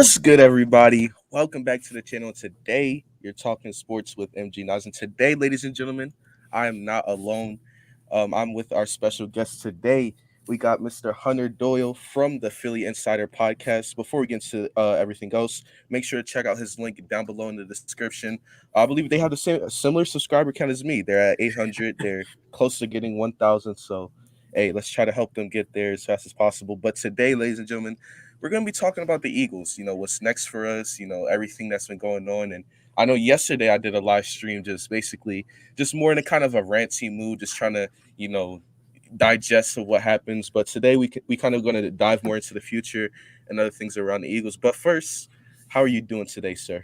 What's good, everybody? Welcome back to the channel. Today, you're talking sports with MG Nas. And today, ladies and gentlemen, I am not alone. I'm with our special guest today. We got Mr. Hunter Doyle from the Philly Insider podcast. Before we get into everything else, make sure to check out his link down below in the description. I believe they have the same similar subscriber count as me. They're at 800. They're close to getting 1,000. So, hey, let's try to help them get there as fast as possible. But today, ladies and gentlemen, we're going to be talking about the Eagles, what's next for us, everything that's been going on. And I know yesterday I did a live stream just more in a kind of a ranty mood, just trying to, digest of what happens. But today we kind of going to dive more into the future and other things around the Eagles. But first, how are you doing today, sir?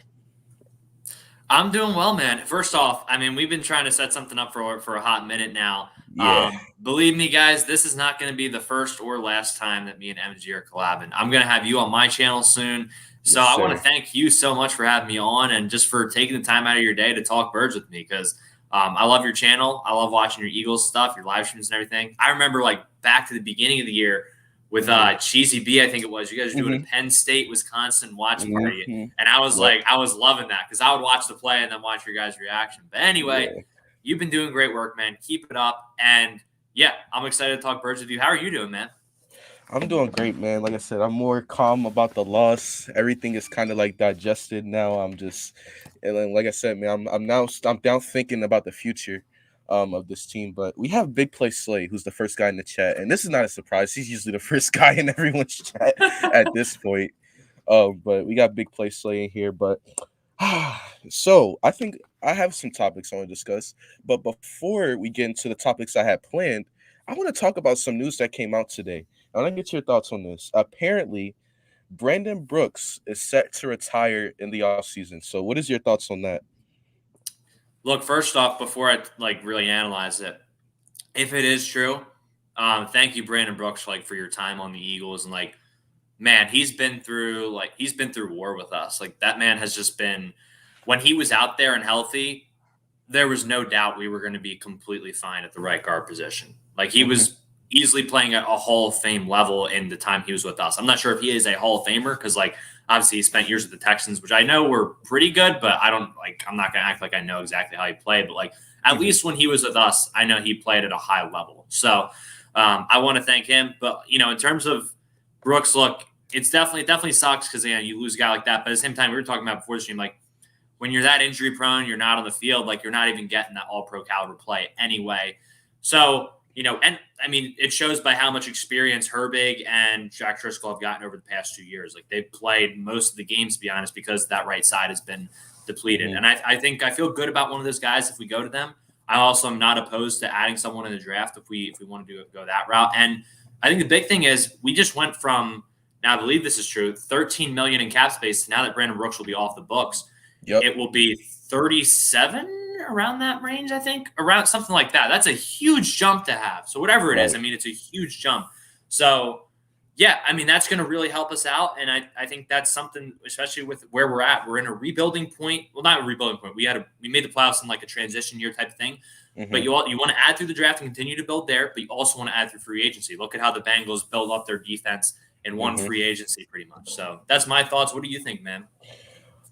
I'm doing well, man. First off, I mean, we've been trying to set something up for a hot minute now. Yeah. Believe me, guys, this is not going to be the first or last time that me and MG are collabing. I'm going to have you on my channel soon. So Yes, I want to sir. thank you so much for having me on and just for taking the time out of your day to talk birds with me because I love your channel. I love watching your Eagles stuff, your live streams and everything. I remember like back to the beginning of the year with Cheesy B, I think it was. You guys were doing a Penn State, Wisconsin watch party. And I was like, I was loving that because I would watch the play and then watch your guys' reaction. But anyway, you've been doing great work, man. Keep it up. And yeah, I'm excited to talk birds with you. How are you doing, man? I'm doing great, man. Like I said, I'm more calm about the loss. Everything is kind of like digested now. And then, like I said, man, I'm down thinking about the future, of this team. But we have Big Play Slay, who's the first guy in the chat, and this is not a surprise. He's usually the first guy in everyone's chat at this point. But we got Big Play Slay in here. But so I think I have some topics I want to discuss. But before we get into the topics I had planned, I want to talk about some news that came out today. I want to get your thoughts on this. Apparently, Brandon Brooks is set to retire in the offseason. So what is your thoughts on that? Look, first off, before I like really analyze it, if it is true, thank you, Brandon Brooks, like for your time on the Eagles and like, man, he's been through war with us. Like that man has just been when he was out there and healthy, there was no doubt we were going to be completely fine at the right guard position. Like he was easily playing at a Hall of Fame level in the time he was with us. I'm not sure if he is a Hall of Famer because, like, obviously he spent years with the Texans, which I know were pretty good, but I'm not going to act like I know exactly how he played. But, like, at least when he was with us, I know he played at a high level. So I want to thank him. But, in terms of Brooks, look, it definitely sucks because, you lose a guy like that. But at the same time, we were talking about before the stream, like, when you're that injury prone, you're not on the field, like you're not even getting that all pro caliber play anyway. So, and I mean, it shows by how much experience Herbig and Jack Driscoll have gotten over the past 2 years. Like they've played most of the games, to be honest, because that right side has been depleted. And I think I feel good about one of those guys if we go to them. I also am not opposed to adding someone in the draft if we want to go that route. And I think the big thing is we just went from, now I believe this is true, 13 million in cap space to now that Brandon Brooks will be off the books. Yep. It will be 37 around that range, I think, around something like that. That's a huge jump to have. So whatever it is, I mean, it's a huge jump. So, yeah, I mean, that's going to really help us out. And I think that's something, especially with where we're at. We're in a rebuilding point. Well, not a rebuilding point. We made the playoffs in like a transition year type of thing. But you want to add through the draft and continue to build there, but you also want to add through free agency. Look at how the Bengals build up their defense in one free agency pretty much. So that's my thoughts. What do you think, man?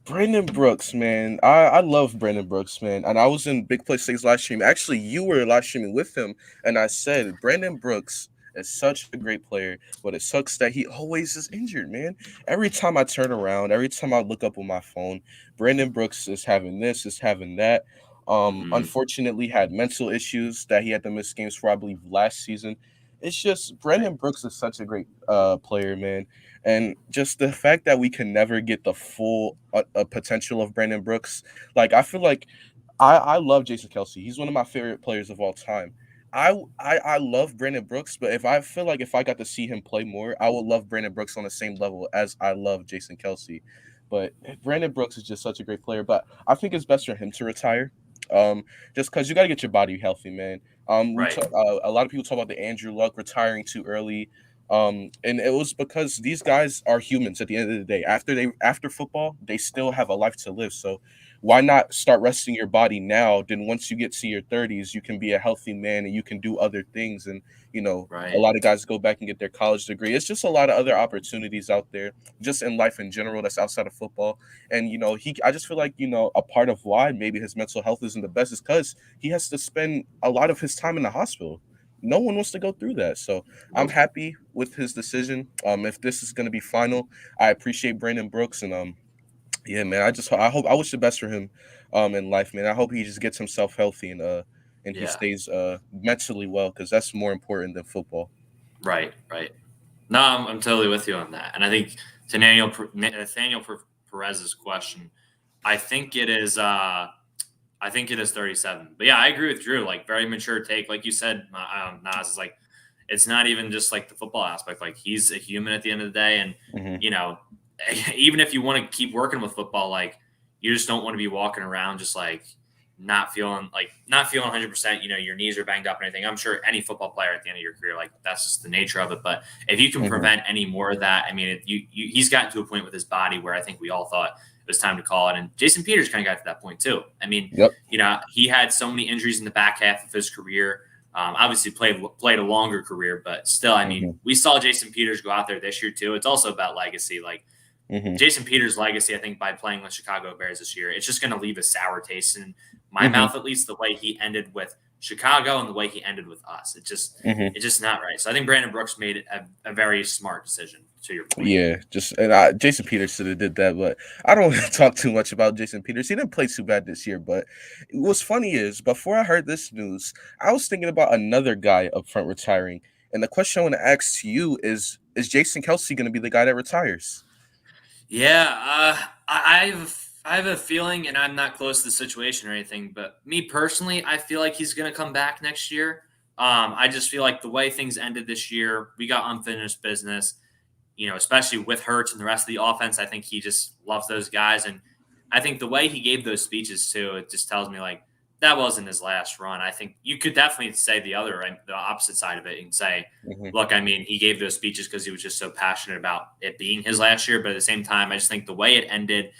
Brandon Brooks, man. I love Brandon Brooks, man. And I was in Big Play 6 live stream. Actually, you were live streaming with him. And I said, Brandon Brooks is such a great player, but it sucks that he always is injured, man. Every time I turn around, every time I look up on my phone, Brandon Brooks is having this, is having that. Unfortunately, had mental issues that he had to miss games for, I believe, last season. It's just Brandon Brooks is such a great player, man. And just the fact that we can never get the full potential of Brandon Brooks, like I feel like I love Jason Kelsey. He's one of my favorite players of all time. I love Brandon Brooks, but if I feel like if I got to see him play more, I would love Brandon Brooks on the same level as I love Jason Kelsey. But Brandon Brooks is just such a great player. But I think it's best for him to retire, just because you got to get your body healthy, man. A lot of people talk about the Andrew Luck retiring too early. And it was because these guys are humans at the end of the day. After football, they still have a life to live. So why not start resting your body now? Then once you get to your 30s, you can be a healthy man and you can do other things. And a Right. lot of guys go back and get their college degree. It's just a lot of other opportunities out there, just in life in general, that's outside of football. And I just feel like a part of why maybe his mental health isn't the best is because he has to spend a lot of his time in the hospital. No one wants to go through that. So I'm Nope. happy with his decision. If this is going to be final, I appreciate Brandon Brooks, and yeah, man, I wish the best for him, in life, man. I hope he just gets himself healthy and he Yeah. stays mentally well because that's more important than football. Right. Right. No, I'm totally with you on that. And I think to Nathaniel Perez's question, I think it is. I think it is 37. But yeah, I agree with Drew. Like very mature take, like you said. Nas is like, it's not even just like the football aspect. Like he's a human at the end of the day, and Hmm. you know, even if you want to keep working with football, like you just don't want to be walking around just like not feeling 100%. You know, your knees are banged up and everything. I'm sure any football player at the end of your career, like that's just the nature of it. But if you can Hmm. prevent any more of that, I mean, he's gotten to a point with his body where I think we all thought it was time to call it. And Jason Peters kind of got to that point too. I mean, Yep. he had so many injuries in the back half of his career. Obviously played a longer career, but still, I mean, Hmm. we saw Jason Peters go out there this year too. It's also about legacy. Like Hmm. Jason Peters' legacy, I think, by playing with Chicago Bears this year, it's just going to leave a sour taste in my Hmm. mouth, at least the way he ended with Chicago and the way he ended with us. Hmm. It's just not right. So I think Brandon Brooks made a very smart decision. To your point, Yeah, Jason Peters should have did that, but I don't want to talk too much about Jason Peters. He didn't play too bad this year, but what's funny is before I heard this news, I was thinking about another guy up front retiring, and the question I want to ask to you is Jason Kelsey going to be the guy that retires? yeah, I have a feeling, and I'm not close to the situation or anything, but me personally, I feel like he's going to come back next year. I just feel like the way things ended this year, we got unfinished business. Especially with Hurts and the rest of the offense. I think he just loves those guys. And I think the way he gave those speeches too, it just tells me like that wasn't his last run. I think you could definitely say the opposite side of it and say, Hmm. look, I mean, he gave those speeches because he was just so passionate about it being his last year. But at the same time, I just think the way it ended,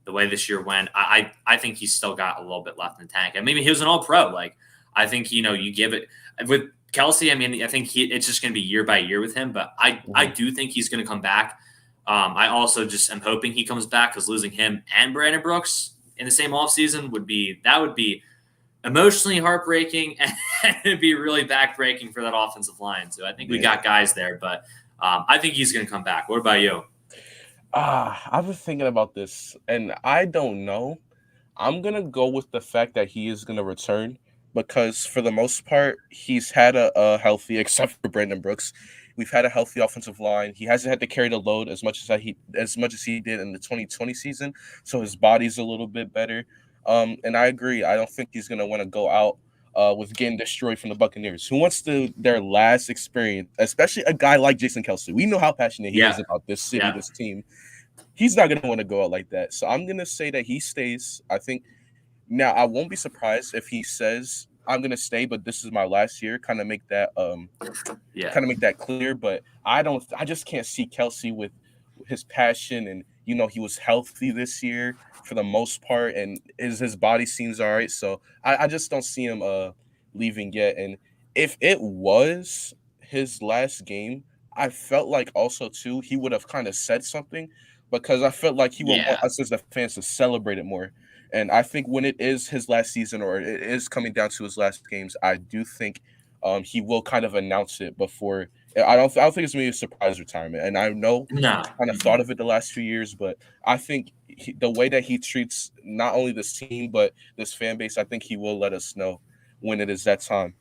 the way this year went, I think he's still got a little bit left in the tank. And maybe he was an all pro. Like I think, you give it with Kelsey, I mean, I think it's just going to be year by year with him, but I Hmm. do think he's going to come back. I also just am hoping he comes back because losing him and Brandon Brooks in the same offseason would be emotionally heartbreaking and it'd be really backbreaking for that offensive line. So I think we Yeah. got guys there, but I think he's going to come back. What about you? I've been thinking about this, and I don't know. I'm gonna go with the fact that he is gonna return because for the most part he's had a healthy, except for Brandon Brooks, we've had a healthy offensive line. He hasn't had to carry the load as much as he did in the 2020 season, so his body's a little bit better. And I agree. I don't think he's gonna want to go out with getting destroyed from the Buccaneers. Who wants their last experience, especially a guy like Jason Kelsey? We know how passionate he is Yeah. about this city, Yeah. this team. He's not gonna want to go out like that. So I'm gonna say that he stays. I think now I won't be surprised if he says I'm gonna stay, but this is my last year. Yeah. Kind of make that clear. But I just can't see Kelsey with his passion, and he was healthy this year for the most part, and his body seems all right. So I just don't see him leaving yet. And if it was his last game, I felt like also too he would have kind of said something because I felt like he would want Yeah. us as the fans to celebrate it more. And I think when it is his last season or it is coming down to his last games, I do think he will kind of announce it before. I don't think it's gonna be a surprise retirement. And I know No. he's kind of thought of it the last few years, but I think the way that he treats not only this team but this fan base, I think he will let us know when it is that time.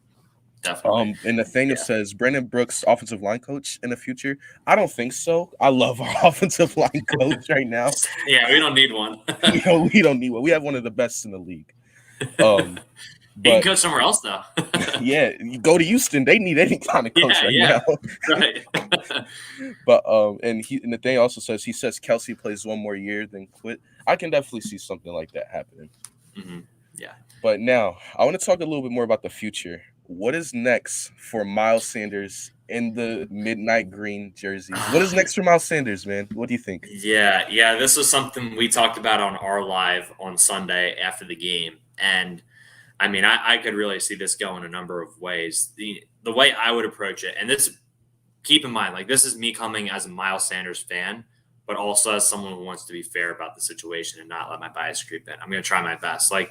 Definitely. And Nathaniel Yeah. says Brandon Brooks, offensive line coach in the future. I don't think so. I love our offensive line coach right now. Yeah. We don't need one. We don't need one. We have one of the best in the league. Um, He can but coach somewhere else though. yeah, you go to Houston, they need any kind of coach Yeah, right yeah, now. right. But and the thing also says Kelsey plays one more year then quit. I can definitely see something like that happening. Hmm. Yeah, But now I want to talk a little bit more about the future. what is next for Miles Sanders in the midnight green jerseys? What is next for Miles Sanders, man? What do you think? Yeah. This was something we talked about on our live on Sunday after the game, and I mean, I could really see this going a number of ways. The way I would approach it, and this, keep in mind, like this is me coming as a Miles Sanders fan, but also as someone who wants to be fair about the situation and not let my bias creep in. I'm going to try my best. Like,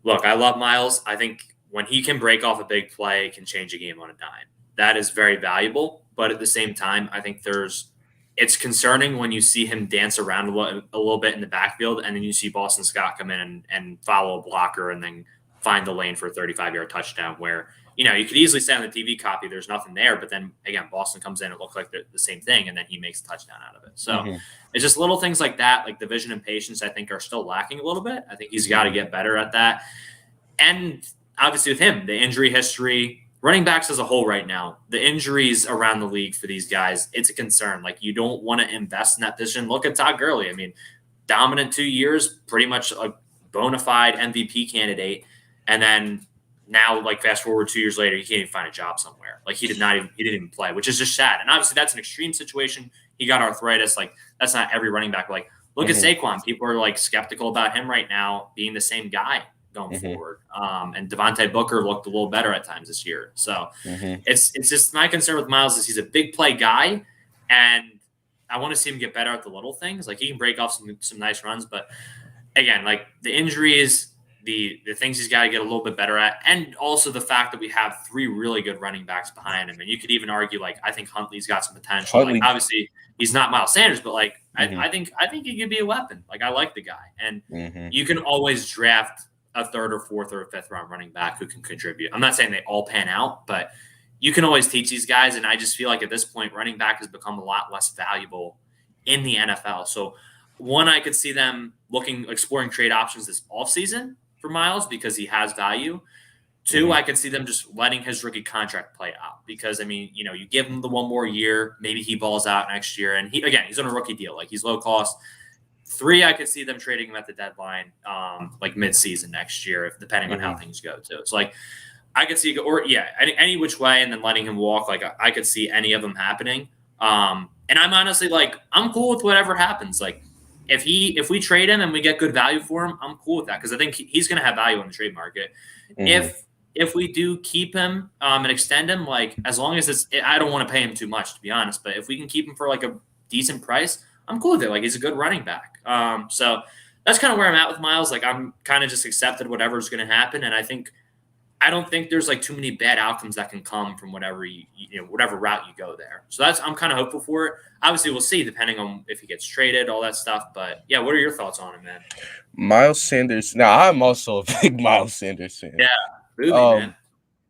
look, I love Miles. I think when he can break off a big play, it can change a game on a dime. That is very valuable. But at the same time, I think it's concerning when you see him dance around a little bit in the backfield, and then you see Boston Scott come in and follow a blocker and then find the lane for a 35-yard touchdown where, you could easily say on the TV copy there's nothing there, but then again, Boston comes in, it looks like the same thing, and then he makes a touchdown out of it. So it's just little things like that, like the vision and patience, I think are still lacking a little bit. I think he's got to get better at that. And obviously with him, the injury history, running backs as a whole right now, the injuries around the league for these guys, it's a concern. Like you don't want to invest in that position. Look at Todd Gurley. I mean, dominant 2 years, pretty much a bona fide MVP candidate. And then now, like fast forward 2 years later, he can't even find a job somewhere. Like he didn't even play, which is just sad. And obviously that's an extreme situation. He got arthritis. Like that's not every running back. Like look at Saquon. People are like skeptical about him right now being the same guy going forward. And Devontae Booker looked a little better at times this year. So it's just my concern with Miles is he's a big play guy, and I want to see him get better at the little things. Like he can break off some nice runs, but again, like the injuries, the things he's got to get a little bit better at, and also the fact that we have 3 really good running backs behind him. And you could even argue, like, I think Huntley's got some potential. Like, obviously, he's not Miles Sanders, but like, I think he could be a weapon. Like, I like the guy, and you can always draft a 3rd or 4th or 5th round running back who can contribute. I'm not saying they all pan out, but you can always teach these guys. And I just feel like at this point, running back has become a lot less valuable in the NFL. So, one, I could see them exploring trade options this offseason for Miles because he has value. 2, I could see them just letting his rookie contract play out because, I mean, you give him the 1 more year, maybe he balls out next year. And he's on a rookie deal. Like, he's low cost. 3, I could see them trading him at the deadline, like mid-season next year, depending on how things go too. So, like, I could see, any which way, and then letting him walk. Like, I could see any of them happening. And I'm honestly like, I'm cool with whatever happens. Like, if we trade him and we get good value for him, I'm cool with that because I think he's going to have value in the trade market. If we do keep him and extend him, like as long as I don't want to pay him too much to be honest, but if we can keep him for like a decent price, I'm cool with it. Like he's a good running back. So that's kind of where I'm at with Miles. Like I'm kind of just accepted whatever's going to happen, and I don't think there's like too many bad outcomes that can come from whatever whatever route you go there. So I'm kind of hopeful for it. Obviously, we'll see depending on if he gets traded, all that stuff. But yeah, what are your thoughts on it, man? Miles Sanders. Now, I'm also a big Miles Sanders fan. Yeah, really, man.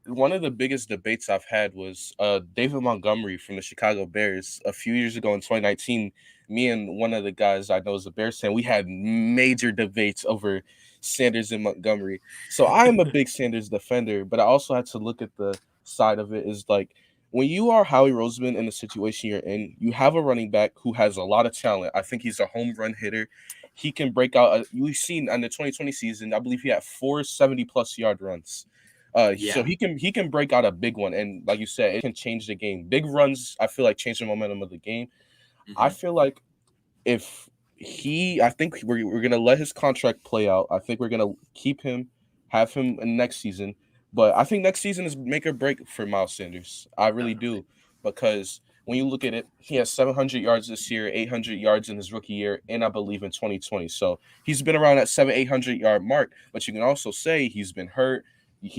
One of the biggest debates I've had was David Montgomery from the Chicago Bears a few years ago in 2019. Me and one of the guys I know is a Bears fan. We had major debates over Sanders and Montgomery. So I am a big Sanders defender, but I also had to look at the side of it is like when you are Howie Roseman in the situation you're in, you have a running back who has a lot of talent. I think he's a home run hitter. He can break out. We've seen in the 2020 season, I believe he had 4 70-plus yard runs. So he can break out a big one, and like you said, it can change the game. Big runs, I feel like, change the momentum of the game. I feel like I think we're gonna let his contract play out. I think we're gonna keep him, have him in next season. But I think next season is make or break for Miles Sanders. I really do, because when you look at it, he has 700 yards this year, 800 yards in his rookie year, and I believe in 2020. So he's been around that 800 yard mark. But you can also say he's been hurt.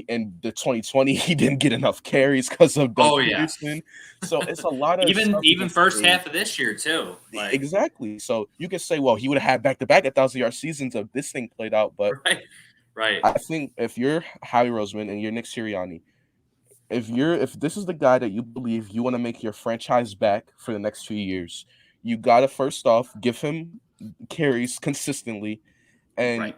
In the 2020, he didn't get enough carries because of Doug Peterson. So it's a lot of even first half of this year too. Like, exactly. So you can say, well, he would have had back-to-back 1,000-yard seasons if this thing played out. But right. I think if you're Howie Roseman and you're Nick Sirianni, if this is the guy that you believe you want to make your franchise back for the next few years, you gotta first off give him carries consistently, and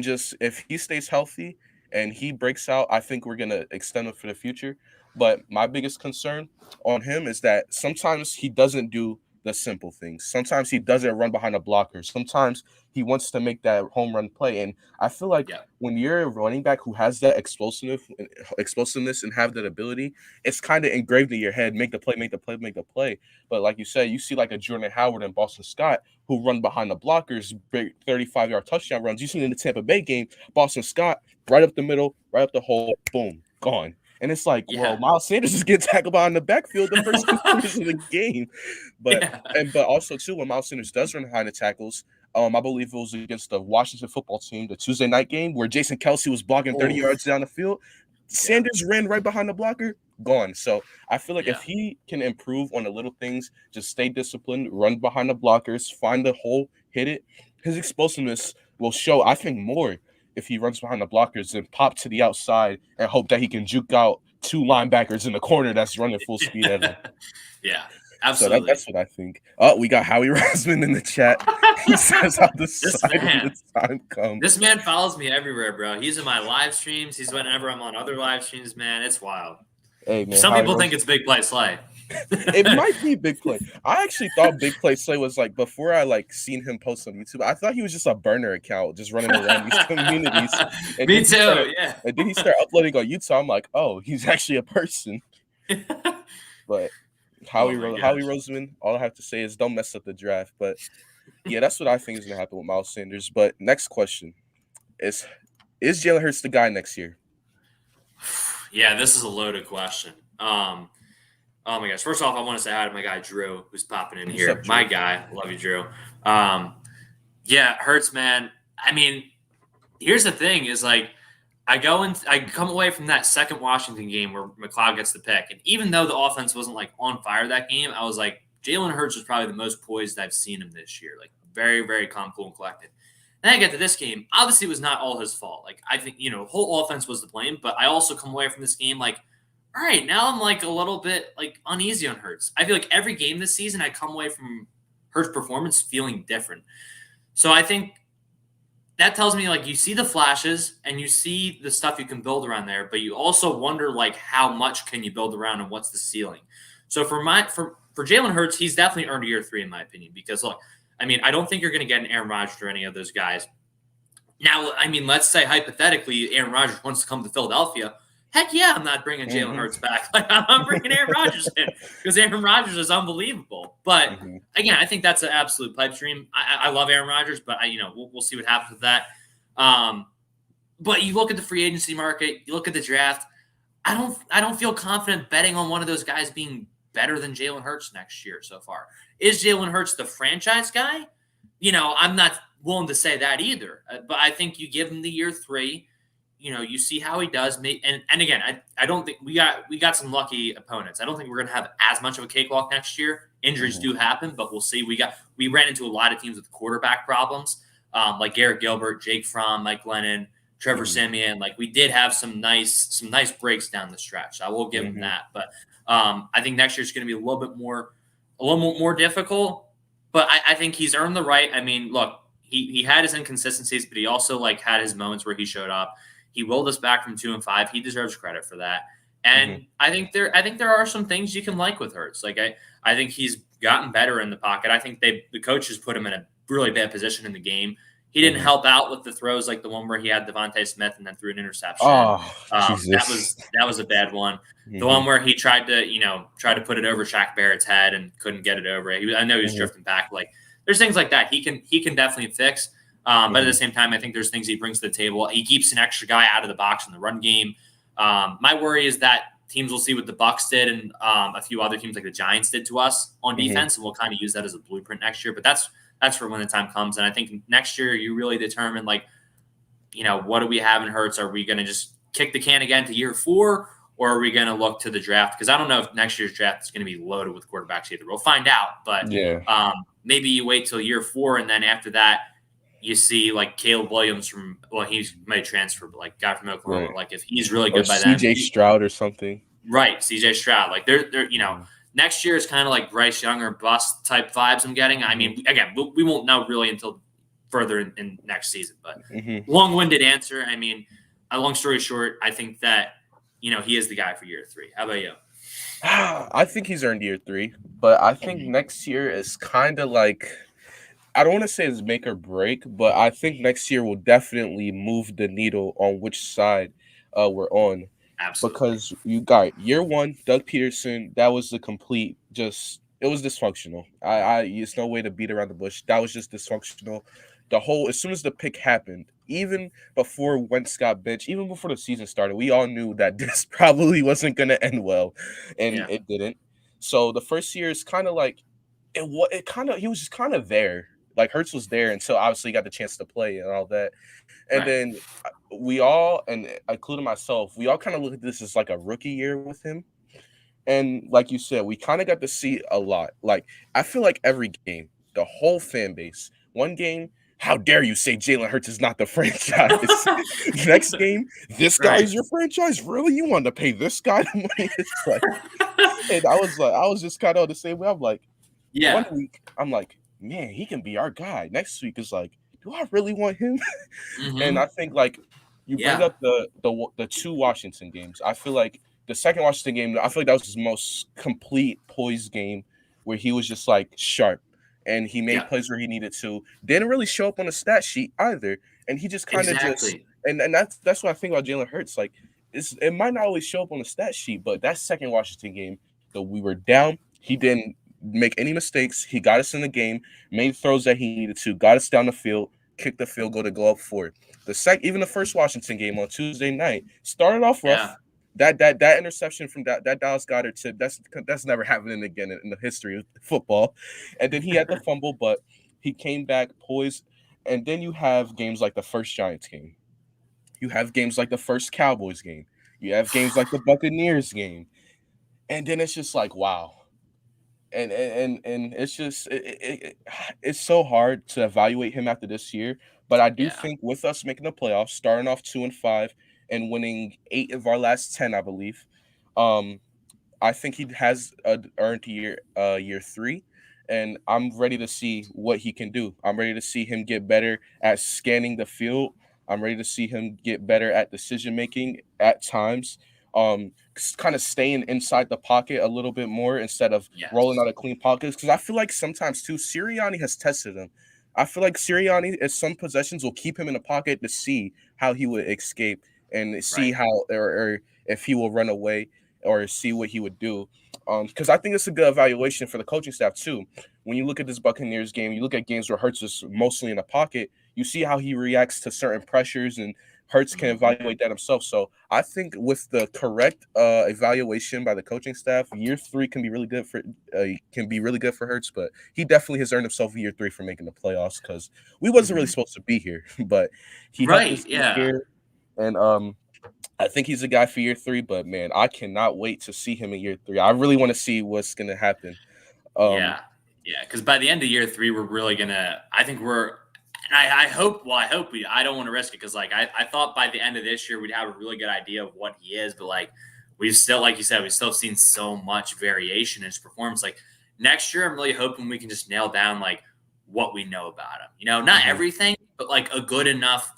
just if he stays healthy and he breaks out, I think we're gonna extend him for the future. But my biggest concern on him is that sometimes he doesn't do the simple things. Sometimes he doesn't run behind a blocker. Sometimes he wants to make that home run play. And I feel like Yeah. when you're a running back who has that explosiveness and have that ability, it's kind of engraved in your head. Make the play, make the play, make the play. But like you said, you see like a Jordan Howard and Boston Scott who run behind the blockers, big 35-yard touchdown runs. You seen in the Tampa Bay game, Boston Scott right up the middle, right up the hole, boom, gone. And it's like, well, Yeah. Miles Sanders is getting tackled behind the backfield the first 2 quarters of the game. But Yeah. but also too, when Miles Sanders does run behind the tackles, I believe it was against the Washington football team, the Tuesday night game, where Jason Kelsey was blocking 30 Oof. yards down the field. Yeah. Sanders ran right behind the blocker, gone. So I feel like Yeah. if he can improve on the little things, just stay disciplined, run behind the blockers, find the hole, hit it, his explosiveness will show, I think, more if he runs behind the blockers and pop to the outside and hope that he can juke out two linebackers in the corner that's running full speed at him. Yeah. So Absolutely. that's what I think. Oh, we got Howie Rosman in the chat. He says, "I'll This decide when man. the time comes." This man follows me everywhere, bro. He's in my live streams. He's whenever I'm on other live streams, man. It's wild. Hey man, Some Howie people think Rosman. it's big play Slay. It might be Big Play. I actually thought Big Play Slay was like before I like seen him post on YouTube. I thought he was just a burner account, just running around these communities. And Me then he started, too. Yeah. and then he started uploading on YouTube. I'm like, oh, he's actually a person. But Oh my Howie gosh. Roseman, all I have to say is don't mess up the draft. But yeah, that's what I think is gonna happen with Miles Sanders. But next question is Jalen Hurts the guy next year? Yeah, this is a loaded question. Oh my gosh. First off, I want to say hi to my guy Drew, who's popping in What's here. up, My Drew? guy. Love you, Drew. Yeah, Hurts, man. I mean, here's the thing: is like I come away from that second Washington game where McLeod gets the pick, and even though the offense wasn't like on fire that game, I was like, Jalen Hurts was probably the most poised I've seen him this year. Like very, very calm, cool, and collected. Then I get to this game. Obviously, it was not all his fault. Like I think the whole offense was to blame, but I also come away from this game like, all right, now I'm like a little bit like uneasy on Hurts. I feel like every game this season, I come away from Hurts' performance feeling different. So I think that tells me like you see the flashes and you see the stuff you can build around there, but you also wonder like how much can you build around and what's the ceiling. So for Jalen Hurts, he's definitely earned a year 3 in my opinion because look, I mean, I don't think you're going to get an Aaron Rodgers or any of those guys. Now, I mean, let's say hypothetically Aaron Rodgers wants to come to Philadelphia. Heck yeah, I'm not bringing Jalen Hurts back. Like I'm bringing Aaron Rodgers in because Aaron Rodgers is unbelievable. But Mm-hmm. again, I think that's an absolute pipe dream. I love Aaron Rodgers, but we'll see what happens with that. But you look at the free agency market, you look at the draft. I don't feel confident betting on one of those guys being better than Jalen Hurts next year so far. Is Jalen Hurts the franchise guy? I'm not willing to say that either. But I think you give him the year 3. You see how he does. And again, I don't think we got some lucky opponents. I don't think we're going to have as much of a cakewalk next year. Injuries do happen, but we'll see. We ran into a lot of teams with quarterback problems, like Garrett Gilbert, Jake Fromm, Mike Glennon, Trevor Siemian. Like we did have some nice breaks down the stretch. I will give him that. But I think next year is going to be a little bit more difficult. But I think he's earned the right. I mean, look, he had his inconsistencies, but he also like had his moments where he showed up. He willed us back from 2-5. He deserves credit for that. And I think there are some things you can like with Hurts. Like I think he's gotten better in the pocket. I think the coaches put him in a really bad position in the game. He didn't help out with the throws like the one where he had Devontae Smith and then threw an interception. Oh, That Jesus. was a bad one. The one where he tried to put it over Shaq Barrett's head and couldn't get it over it. I know he was drifting back. Like there's things like that he can definitely fix. But at the same time, I think there's things he brings to the table. He keeps an extra guy out of the box in the run game. My worry is that teams will see what the Bucs did and a few other teams like the Giants did to us on defense, and we'll kind of use that as a blueprint next year. But that's for when the time comes. And I think next year you really determine like, what do we have in Hurts? Are we going to just kick the can again to year 4, or are we going to look to the draft? Because I don't know if next year's draft is going to be loaded with quarterbacks either. We'll find out. But maybe you wait till year 4, and then after that, you see like Caleb Williams he's made transfer, but like guy from Oklahoma. Right. Like if he's really Or good by then, CJ Stroud or something. right? CJ Stroud. Like they're next year is kind of like Bryce Young or bust type vibes I'm getting. I mean, again, we won't know really until further in next season. But long-winded answer. I mean, a long story short, I think that he is the guy for year 3. How about you? I think he's earned year 3, but I think Mhm. next year is kind of like I don't want to say it's make or break, but I think next year will definitely move the needle on which side we're on Absolutely. because you got year 1, Doug Peterson. That was the complete just it was dysfunctional. It's no way to beat around the bush. That was just dysfunctional. The whole as soon as the pick happened, even before Wentz got benched, even before the season started, we all knew that this probably wasn't going to end well, and Yeah. it didn't. So the first year is kind of like it kind of he was just kind of there. Like Hurts was there until obviously he got the chance to play and all that. And Right. then we all, and including myself, we all kind of look at this as like a rookie year with him. And like you said, we kind of got to see a lot. Like I feel like every game, the whole fan base, one game, how dare you say Jalen Hurts is not the franchise? Next game, this guy Right. is your franchise. Really, you want to pay this guy the money? It's like, and I was just kind of the same way. I'm like, one Yeah. week, I'm like, man, he can be our guy. Next week is like, do I really want him? And Hmm. I think like you bring Yeah. up the two Washington games. I feel like the second Washington game, I feel like that was his most complete poised game where he was just like sharp and he made Yeah. plays where he needed to. Didn't really show up on the stat sheet either, and he just kind of just Exactly. and that's what I think about Jalen Hurts. Like it might not always show up on the stat sheet, but that second Washington game, though we were down, he didn't make any mistakes. He got us in the game, made throws that he needed to, got us down the field, kicked the field goal to go up for it. Even the first Washington game on Tuesday night started off Yeah. rough. That interception from that Dallas Goddard tip that's never happening again in the history of football. And then he had the fumble, but he came back poised. And then you have games like the first Giants game. You have games like the first Cowboys game. You have games like the Buccaneers game. And then it's just like, wow, and it's just it's so hard to evaluate him after this year. But I do Yeah. think with us making the playoffs, starting off 2-5 and winning 8 of our last 10, I believe, um, I think he has earned year 3, and I'm ready to see what he can do. I'm ready to see him get better at scanning the field. I'm ready to see him get better at decision making at times. Kind of staying inside the pocket a little bit more instead of rolling Yes. out of clean pockets. Because I feel like sometimes too, Sirianni has tested him. I feel like Sirianni, at some possessions, will keep him in the pocket to see how he would escape and see Right. how or if he will run away or see what he would do. Because I think it's a good evaluation for the coaching staff too. When you look at this Buccaneers game, you look at games where Hurts is mostly in the pocket. You see how he reacts to certain pressures, and Hurts can Hmm. evaluate that himself. So I think with the correct evaluation by the coaching staff, year 3 can be really good for Hurts. But he definitely has earned himself year 3 for making the playoffs because we wasn't really Hmm. supposed to be here, but he helped us Right. get Yeah. here. And I think he's a guy for year 3, but man, I cannot wait to see him in year 3. I really want to see what's gonna happen. Um, Yeah. Yeah. Because by the end of year three, we're really gonna. I think we're. And I hope. Well, I hope we. I don't want to risk it because, like, I thought by the end of this year we'd have a really good idea of what he is, but like, we've still, like you said, we've still seen so much variation in his performance. Like next year, I'm really hoping we can just nail down like what we know about him. You know, not mhm, everything, but like a good enough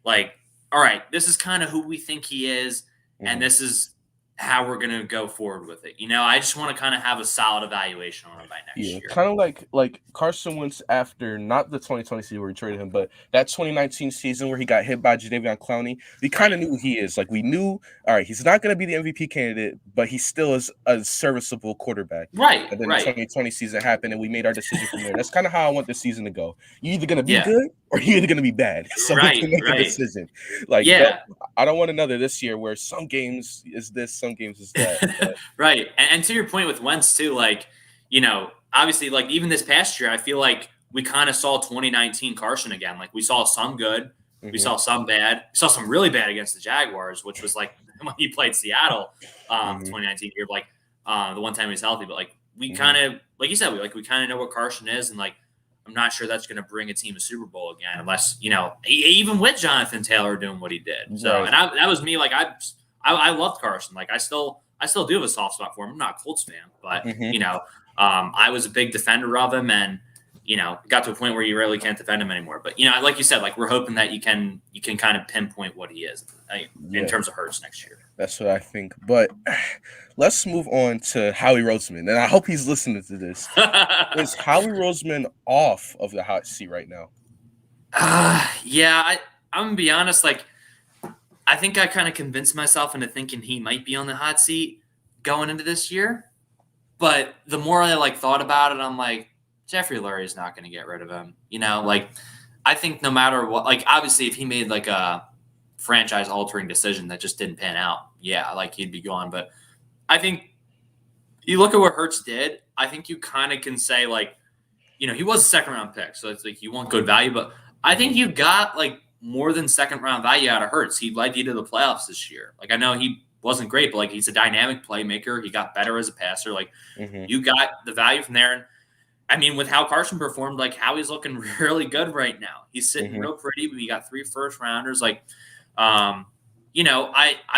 like, all right, this is kind of who we think he is, and mhm. this is how we're going to go forward with it. You know, I just want to kind of have a solid evaluation on him by Yeah, next year. kind of like Carson Wentz after not the 2020 season where we traded him, but that 2019 season where he got hit by Jadeveon Clowney. We kind Right. of knew who he is. Like we knew, all right, he's not going to be the MVP candidate, but he still is a serviceable quarterback. Right. And then the Right. 2020 season happened, and we made our decision from there. That's kind of how I want this season to go. You're either going to be Yeah. good or you're either going to be bad, so we Right. can make a Right. decision. Like, Yeah. I don't want another this year where some games is this, some games is that. But Right. And to your point with Wentz too, like, you know, obviously, like even this past year, I feel like we kind of saw 2019 Carson again. Like we saw some good, we mhm, saw some bad, we saw some really bad against the Jaguars, which was like when he played Seattle, mhm, 2019 year, like the one time he was healthy. But like we mhm, kind of, like you said, we kind of know what Carson is, and like I'm not sure that's going to bring a team a Super Bowl again, unless you know, even with Jonathan Taylor doing what he did. So, right. and that was me. Like I loved Carson. Like I still do have a soft spot for him. I'm not a Colts fan, but Mhm, you know, I was a big defender of him, and got to a point where you really can't defend him anymore. But like you said, like we're hoping that you can kind of pinpoint what he is in Yeah, terms of Hurts next year. that's what I think. But let's move on to Howie Roseman, and I hope he's listening to this. Is Howie Roseman off of the hot seat right now? Yeah, I'm gonna be honest. Like, I think I kind of convinced myself into thinking he might be on the hot seat going into this year. But the more I thought about it, I'm like, Jeffrey Lurie's not going to get rid of him. I think no matter what, obviously if he made a franchise altering decision that just didn't pan out, yeah, he'd be gone. But I think you look at what Hurts did, I think you kind of can say he was a second round pick. So it's you want good value, but I think you got more than second round value out of Hurts. He led you to the playoffs this year. I know he wasn't great, but he's a dynamic playmaker. He got better as a passer. You got the value from there. And I mean, with how Carson performed, Howie's looking really good right now. He's sitting real pretty, but we got 3 first rounders. I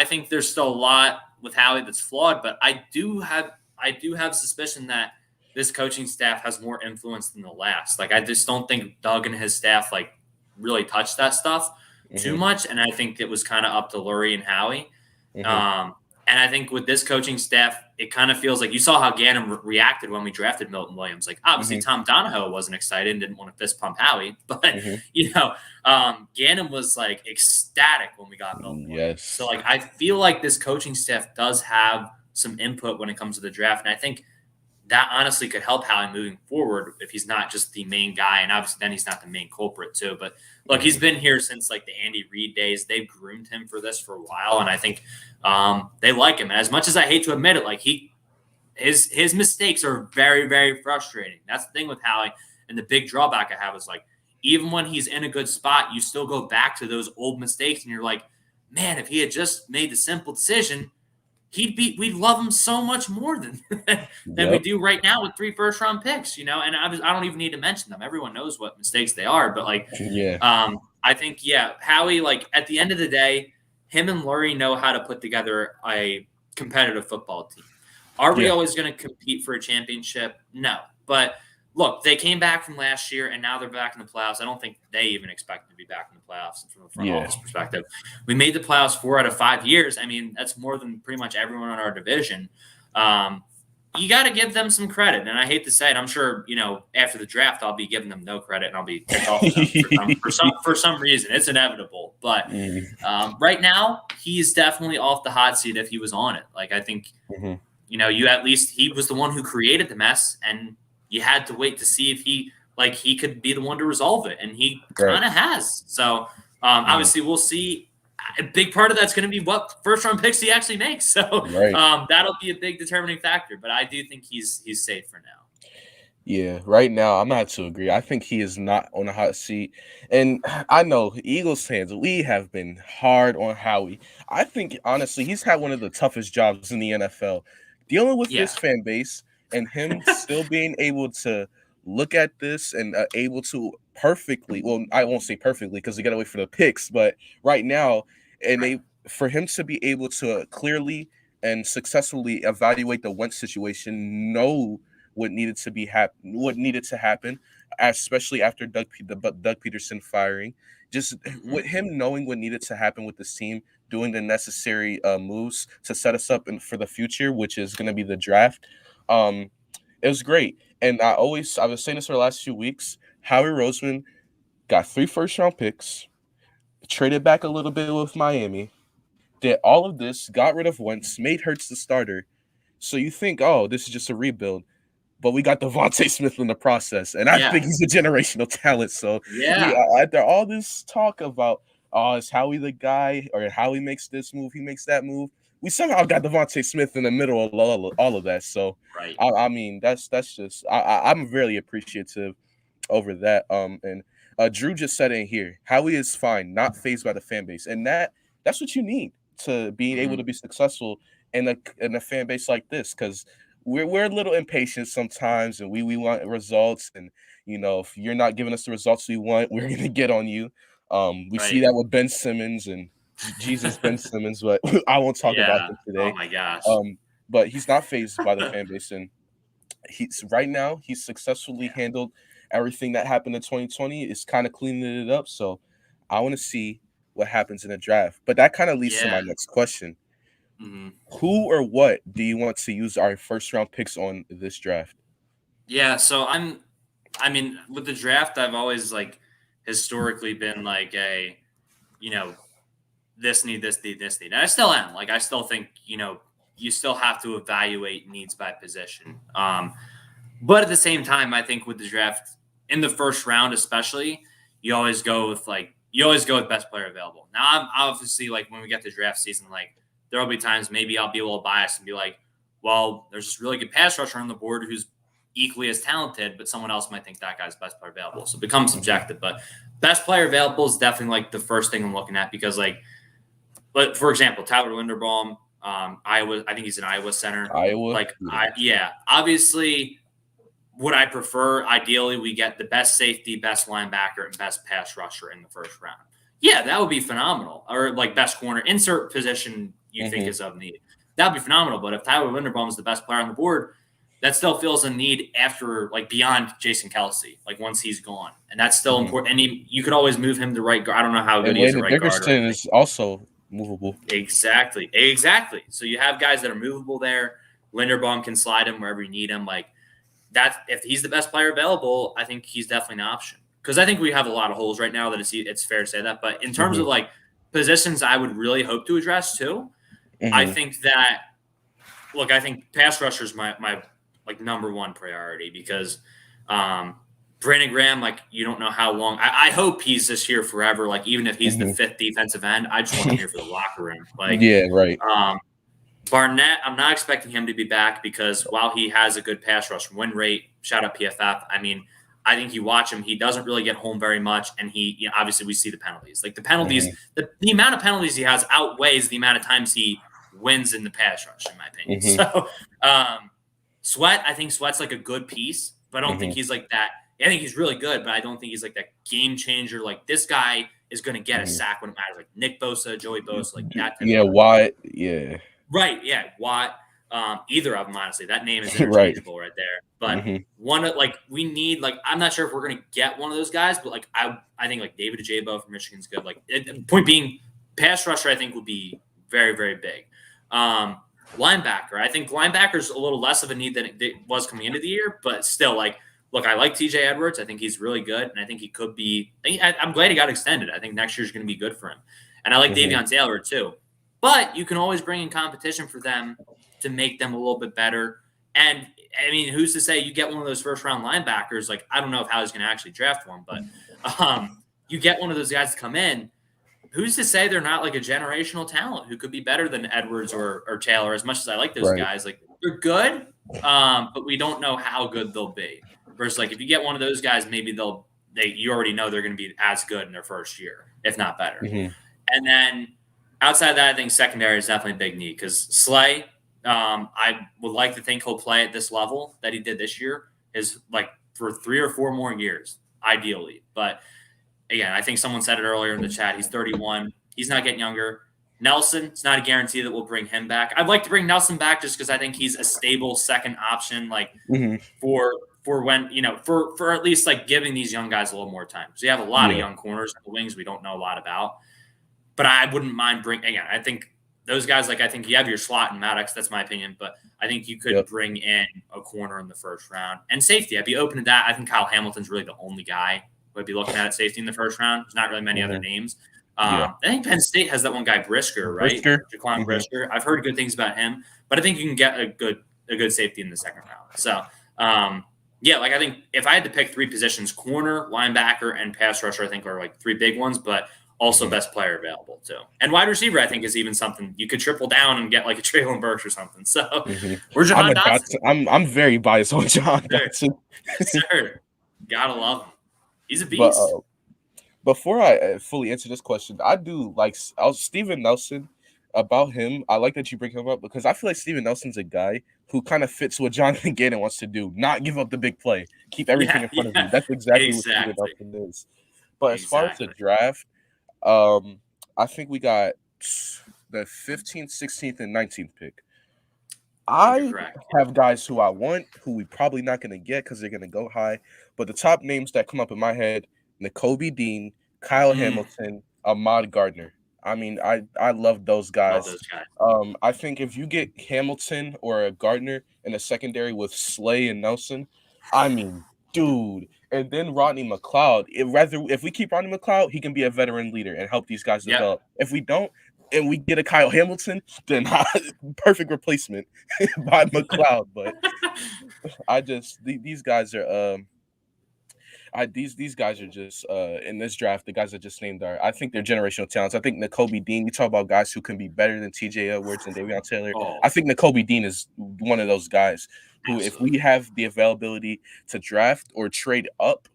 think there's still a lot with Howie that's flawed, but I do have suspicion that this coaching staff has more influence than the last. I just don't think Doug and his staff really touched that stuff too much. And I think it was kind of up to Lurie and Howie. And I think with this coaching staff, it kind of feels like you saw how Gannon reacted when we drafted Milton Williams. Obviously, Tom Donahoe wasn't excited and didn't want to fist pump Howie, but Gannon was ecstatic when we got Milton Williams. So I feel like this coaching staff does have some input when it comes to the draft, and I think that honestly could help Howie moving forward if he's not just the main guy, and obviously then he's not the main culprit too. But look, he's been here since the Andy Reid days. They've groomed him for this for a while, and I think they like him. And as much as I hate to admit it, his mistakes are very, very frustrating. That's the thing with Howie, and the big drawback I have is even when he's in a good spot, you still go back to those old mistakes, and you're like, man, if he had just made the simple decision, we'd love him so much more than we do right now with 3 first round picks, and I don't even need to mention them. Everyone knows what mistakes they are, but I think, Howie, at the end of the day, him and Lurie know how to put together a competitive football team. Are we always going to compete for a championship? No, but look, they came back from last year, and now they're back in the playoffs. I don't think they even expect to be back in the playoffs from the front office perspective. We made the playoffs 4 out of 5 years. I mean, that's more than pretty much everyone in our division. You got to give them some credit, and I hate to say it. I'm sure after the draft, I'll be giving them no credit, and I'll be ticked off for some reason. It's inevitable, but right now, he's definitely off the hot seat if he was on it. I think you at least he was the one who created the mess, and you had to wait to see if he could be the one to resolve it, and he kind of has. So obviously, we'll see. A big part of that's going to be what first round picks he actually makes. So that'll be a big determining factor. But I do think he's safe for now. Yeah, right now I'm not to agree. I think he is not on a hot seat, and I know Eagles fans, we have been hard on Howie. I think honestly, he's had one of the toughest jobs in the NFL, dealing with this fan base. And him still being able to look at this and able to perfectly, well, I won't say perfectly because we got to wait for the picks, but right now, for him to be able to clearly and successfully evaluate the Wentz situation, know what needed to happen, especially after Doug Peterson firing, just with him knowing what needed to happen with this team, doing the necessary moves to set us up for the future, which is going to be the draft. It was great. And I was saying this for the last few weeks, Howie Roseman got 3 first round picks, traded back a little bit with Miami, did all of this, got rid of Wentz, made Hurts the starter. So you think, oh, this is just a rebuild. But we got Devontae Smith in the process. And I think he's a generational talent. So after all this talk about, is Howie the guy, or Howie makes this move, he makes that move, we somehow got Devontae Smith in the middle of all of that. So, I mean, that's just I'm really appreciative over that. And Drew just said in here, Howie is fine, not fazed by the fan base, and that's what you need to be able to be successful in a fan base like this, because we're a little impatient sometimes, and we want results, and if you're not giving us the results we want, we're gonna get on you. We see that with Ben Simmons and Jesus Ben Simmons, but I won't talk about him today. Oh my gosh. But he's not fazed by the fan base, and he's successfully handled everything that happened in 2020 is kind of cleaning it up. So I want to see what happens in the draft. But that kind of leads to Yeah. my next question. Hmm. Who or what do you want to use our first round picks on this draft? Yeah. So I mean, with the draft, I've always like historically been like a, you know, this need, this need, this need. And I still am. Like, I still think, you still have to evaluate needs by position. But at the same time, I think with the draft in the first round, especially, you always go with best player available. Now, I'm obviously like when we get to draft season, like there will be times maybe I'll be a little biased and be like, well, there's this really good pass rusher on the board who's equally as talented, but someone else might think that guy's best player available. So it becomes subjective. But best player available is definitely like the first thing I'm looking at because but for example, Tyler Linderbaum, Iowa, I think he's an Iowa center. Iowa? Like, obviously, would I prefer? Ideally, we get the best safety, best linebacker, and best pass rusher in the first round. Yeah, that would be phenomenal. Or like best corner, insert position you think is of need. That would be phenomenal. But if Tyler Linderbaum is the best player on the board, that still feels a need after like beyond Jason Kelsey, like once he's gone, and that's still important. And you could always move him to right guard. I don't know how good And he is at Landon right guard. Dickerson is also movable. Exactly. So you have guys that are movable there. Linderbaum can slide him wherever you need him. Like that, if he's the best player available, I think he's definitely an option. Because I think we have a lot of holes right now that it's fair to say that. But in terms of like positions, I would really hope to address too. I think that I think pass rusher is my like number one priority because Brandon Graham, like you don't know how long. I hope he's this here forever. Like even if he's the fifth defensive end, I just want him here for the locker room. Like yeah, right. Barnett, I'm not expecting him to be back because while he has a good pass rush win rate, shout out PFF. I mean, I think you watch him, he doesn't really get home very much, and obviously we see the penalties. Like the penalties, the amount of penalties he has outweighs the amount of times he wins in the pass rush, in my opinion. So Sweat, I think Sweat's like a good piece, but I don't think he's like that. I think he's really good, but I don't think he's like that game changer. Like this guy is going to get a sack when it matters. Like Nick Bosa, Joey Bosa, like that. Watt. Yeah. Right. Yeah. Watt. Either of them, honestly. That name is interchangeable right there. But we need, like, I'm not sure if we're going to get one of those guys, but like, I think like David Ajabo from Michigan's good. Like, point being, pass rusher, I think would be very, very big. Linebacker. I think linebacker's a little less of a need than it was coming into the year, but still, like, look, I like TJ Edwards. I think he's really good, and I think he could be. I'm glad he got extended. I think next year's going to be good for him, and I like Davion Taylor too. But you can always bring in competition for them to make them a little bit better. And I mean, who's to say you get one of those first round linebackers? Like, I don't know if Howie's going to actually draft one, but you get one of those guys to come in. Who's to say they're not like a generational talent who could be better than Edwards or Taylor? As much as I like those guys, like they're good, but we don't know how good they'll be. Versus, like, if you get one of those guys, maybe you already know they're going to be as good in their first year, if not better. And then outside of that, I think secondary is definitely a big need because Slay, I would like to think he'll play at this level that he did this year is like for 3 or 4 more years, ideally. But again, I think someone said it earlier in the chat. He's 31. He's not getting younger. Nelson, it's not a guarantee that we'll bring him back. I'd like to bring Nelson back just because I think he's a stable second option, like for when, for at least like giving these young guys a little more time. So you have a lot of young corners in the wings we don't know a lot about. But I wouldn't mind again, I think those guys, like I think you have your slot in Maddox, that's my opinion, but I think you could bring in a corner in the first round. And safety, I'd be open to that. I think Kyle Hamilton's really the only guy who I'd be looking at safety in the first round. There's not really many other names. I think Penn State has that one guy, Brisker, right? Jaquan Brisker. I've heard good things about him, but I think you can get a good safety in the second round. So, I think if I had to pick 3 positions, corner, linebacker, and pass rusher, I think are like 3 big ones, but also best player available too. And wide receiver, I think, is even something you could triple down and get like a Traylon Burks or something. So we're Jahan Dotson. I'm very biased on Jahan Dotson. Sure. Gotta love him. He's a beast. But before I fully answer this question, I do like Steven Nelson. About him, I like that you bring him up because I feel like Steven Nelson's a guy who kind of fits what Jonathan Gannon wants to do. Not give up the big play. Keep everything in front of you. That's exactly what Steven Nelson is. But as far as the draft, I think we got the 15th, 16th, and 19th pick. I have guys who I want, who we probably not going to get because they're going to go high. but the top names that come up in my head: N'Kobe Dean, Kyle Mm, Hamilton, Ahmad Gardner. I mean, I love those love guys. those guys. I think if you get Hamilton or a Gardner in a secondary with Slay and Nelson, I mean, dude. And then Rodney McLeod. If we keep Rodney McLeod, he can be a veteran leader and help these guys Yep. develop. If we don't, and we get a Kyle Hamilton, then perfect replacement by McLeod. But these guys are these guys are just in this draft. The guys I just named are, I think they're generational talents. I think N'Kobe Dean. You talk about guys who can be better than T.J. Edwards and Davion Taylor. Oh, I think N'Kobe Dean is one of those guys who, if absolutely. we have the availability to draft or trade up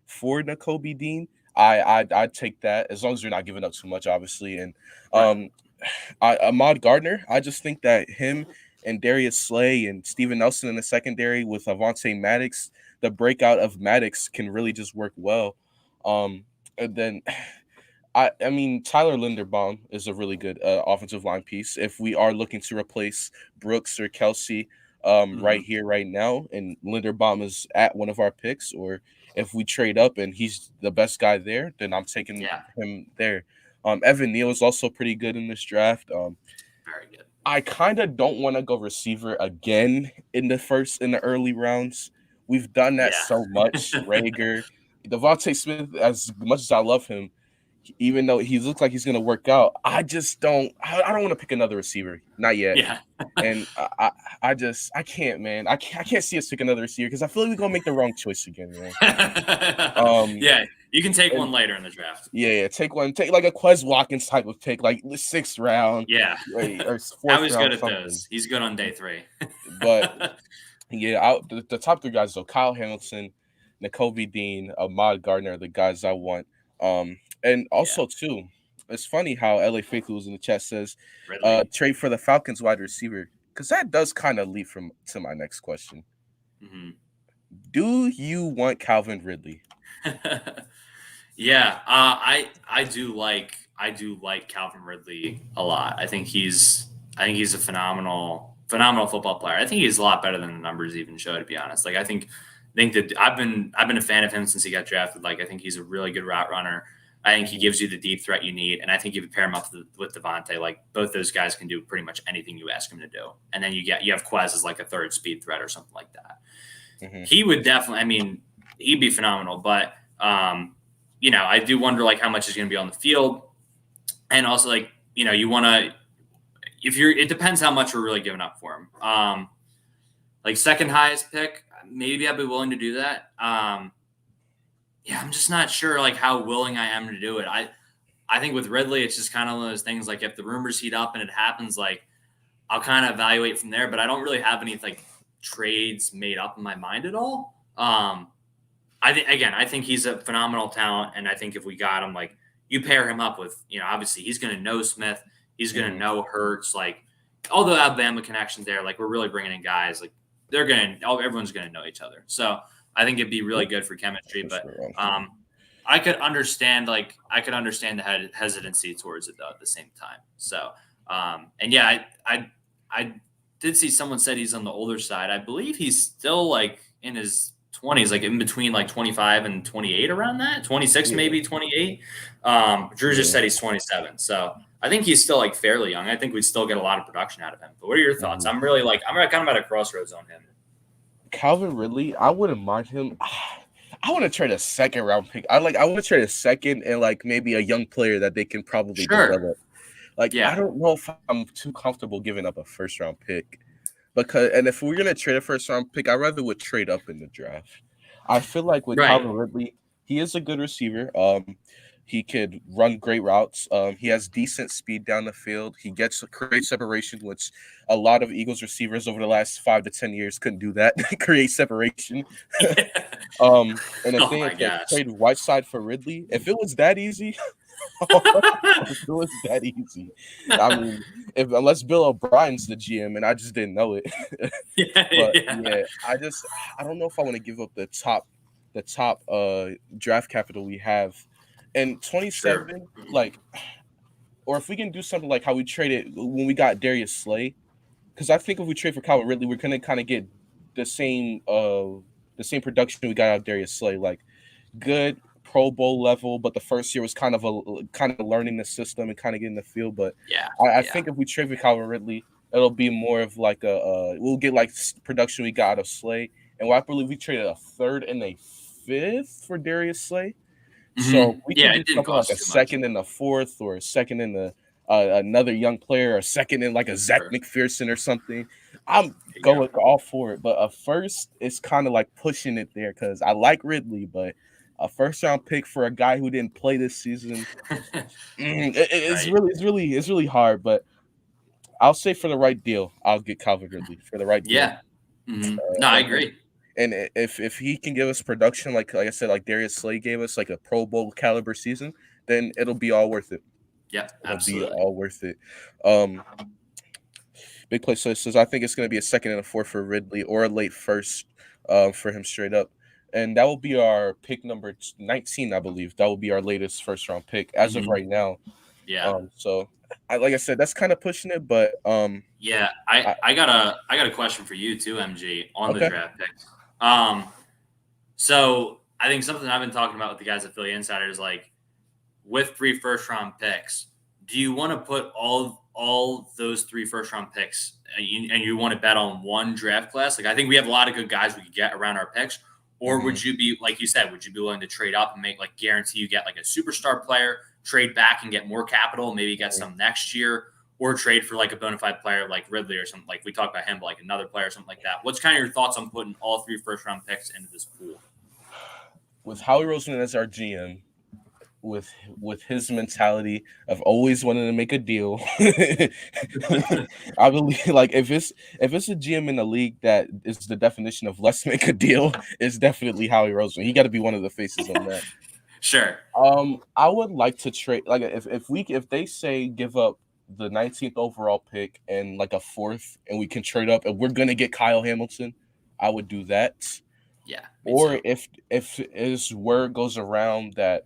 for N'Kobe Dean, I'd take that as long as you're not giving up too much, obviously. And Right. um, Ahmad Gardner, I just think that him and Darius Slay and Steven Nelson in the secondary with Avonte Maddox, the breakout of Maddox can really just work well. And then I mean Tyler Linderbaum is a really good offensive line piece. If we are looking to replace Brooks or Kelsey right Hmm. here, right now, and Linderbaum is at one of our picks, or if we trade up and he's the best guy there, then I'm taking Yeah. him there. Evan Neal is also pretty good in this draft. Very good. I kind of don't want to go receiver again in the early rounds. We've done that Yeah. so much. Rager, Devontae Smith, as much as I love him, even though he looks like he's gonna work out, I just don't. I don't want to pick another receiver, not yet. Yeah. And I can't, man. I can't see us pick another receiver because I feel like we're gonna make the wrong choice again, man. Um, Yeah. You can take and one later in the draft. yeah, take one, take like a Quez Watkins type of pick, like the sixth round, Yeah. or How fourth he's good round, at something. those. He's good on day 3. But yeah, the top three guys, though: Kyle Hamilton, N'Kobe Dean, Ahmad Gardner, are the guys I want. And Yeah. also too, it's funny how LA Faithful was in the chat says, Ridley. trade for the Falcons wide receiver, because that does kind of lead from to my next question. Hmm. Do you want Calvin Ridley? Yeah, I do like Calvin Ridley a lot. I think he's a phenomenal football player. I think he's a lot better than the numbers even show. To be honest, like I think that I've been a fan of him since he got drafted. Like I think he's a really good route runner. I think he Mhm. gives you the deep threat you need, and I think if you pair him up with Devontae, like both those guys can do pretty much anything you ask him to do. And then you have Quez as like a third speed threat or something like that. Mhm. He would definitely. I mean, he'd be phenomenal. But I do wonder like how much is going to be on the field, and also like you want to if you're. It depends how much we're really giving up for him. Like second highest pick, maybe I'd be willing to do that. Yeah, I'm just not sure like how willing I am to do it. I think with Ridley, it's just kind of one of those things like if the rumors heat up and it happens, like I'll kind of evaluate from there. But I don't really have any like trades made up in my mind at all. I think he's a phenomenal talent, and I think if we got him, like you pair him up with, obviously he's going to know Smith, he's going to Mhm. know Hurts, like all the Alabama connections there. Like we're really bringing in guys, like everyone's going to know each other. So I think it'd be really Yep, good for chemistry. for But sure. um, I could understand the hesitancy towards it though at the same time. So and yeah, I did see someone said he's on the older side. I believe he's still like in his 20s, like in between like 25 and 28, around that 26, Yeah, maybe 28. Drew just yeah. said he's 27. So I think he's still like fairly young. I think we'd still get a lot of production out of him. But what are your thoughts? Mhm. I'm kind of at a crossroads on him. Calvin Ridley, I wouldn't mind him. I want to trade a second round pick. I want to trade a second and like maybe a young player that they can probably Sure. develop. Like I Yeah. don't know if I'm too comfortable giving up a first round pick because if we're gonna trade a first round pick, I rather would trade up in the draft. I feel like with Right. Calvin Ridley, he is a good receiver. He could run great routes. He has decent speed down the field. He gets great separation, which a lot of Eagles receivers over the last 5 to 10 years couldn't do that. Create separation. And the Oh thing my is, to gosh. trade Whiteside for Ridley, if it was that easy, if it was that easy, I mean, if unless Bill O'Brien's the GM and I just didn't know it, Yeah, but yeah. yeah, I don't know if I want to give up the top draft capital we have, and Sure. 27, like, or if we can do something like how we traded when we got Darius Slay, because I think if we trade for Calvin Ridley, we're gonna kind of get the same the same production we got out of Darius Slay. Like good Pro Bowl level, but the first year was kind of learning the system and kind of getting the feel. But Yeah, I yeah. think if we trade for Calvin Ridley, it'll be more of like we'll get like production we got out of Slay, and I believe we traded a third and a fifth for Darius Slay. So we Yeah, can it do didn't something like cost a too much. second and a fourth, or a second and another young player, or a second in like a Zach Sure. McPherson or something. I'm There you going all for it, but a first is kind of like pushing it there because I like Ridley, but a first round pick for a guy who didn't play this season, go. it's Right. really hard. But I'll say for the right deal, I'll get Calvin Ridley for the right deal. Yeah. No, I And agree. if he can give us production like I said, like Darius Slay gave us, like a Pro Bowl caliber season, then it'll be all worth it. Yep, It'll be absolutely. all worth it. Um, Big play says I think it's going to be a second and a fourth for Ridley, or a late first for him straight up, and that will be our pick number 19, I believe. That will be our latest first round pick as of hmm right now. Yeah. So like I said, that's kind of pushing it, but Yeah. I, I, I got a I got a question for you too, MG, on the okay. draft picks. Um, so I think something I've been talking about with the guys at Philly Insider is like with 3 first round picks, do you want to put all those 3 first round picks and you want to bet on one draft class? Like I think we have a lot of good guys we could get around our picks. Or Mhm. would you be like you said? Would you be willing to trade up and make like guarantee you get like a superstar player, trade back and get more capital, maybe get some next year, or trade for like a bona fide player like Ridley or something like we talked about him, but like another player or something like that? What's kind of your thoughts on putting all 3 first round picks into this pool? With Howie Roseman as our GM, with his mentality of always wanting to make a deal. I believe like if it's a GM in the league that is the definition of let's make a deal, it's definitely Howie Roseman. He got to be one of the faces on that. Sure. I would like to trade like if they say give up the 19th overall pick and like a fourth, and we can trade up and we're gonna get Kyle Hamilton, I would do that. Yeah, me Or too. if his word goes around that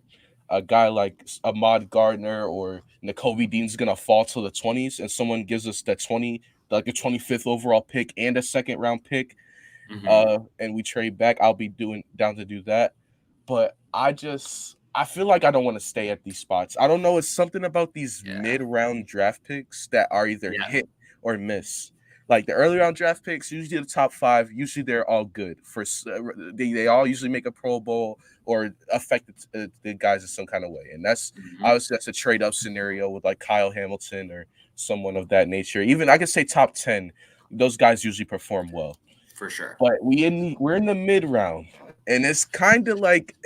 a guy like Ahmad Gardner or N'Kobe Dean's gonna fall to the 20s, and someone gives us that 20, like a 25th overall pick and a second round pick, hmm and we trade back, I'll be doing down to do that. But I feel like I don't want to stay at these spots. I don't know. It's something about these Yeah. mid round draft picks that are either Yeah. hit or miss. Like the early round draft picks, usually the top five, usually they're all good. They all usually make a Pro Bowl or affect the guys in some kind of way, and that's hmm obviously that's a trade up scenario with like Kyle Hamilton or someone of that nature. Even I could say top 10, those guys usually perform well. For sure. But we're in the mid round, and it's kind of like,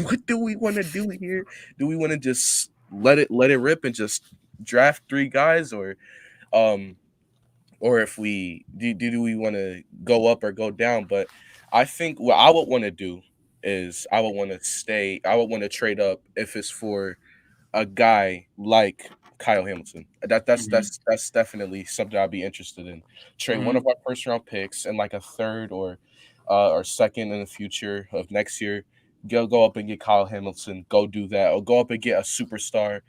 what do we want to do here? Do we want to just let it rip and just draft three guys, um, or if we do we want to go up or go down? But I think what I would want to do is I would want to stay. I would want to trade up if it's for a guy like Kyle Hamilton. hmm That's definitely something I'd be interested in. Trade one of hmm our first round picks and like a third or second in the future of next year. Go up and get Kyle Hamilton. Go do that, or go up and get a superstar.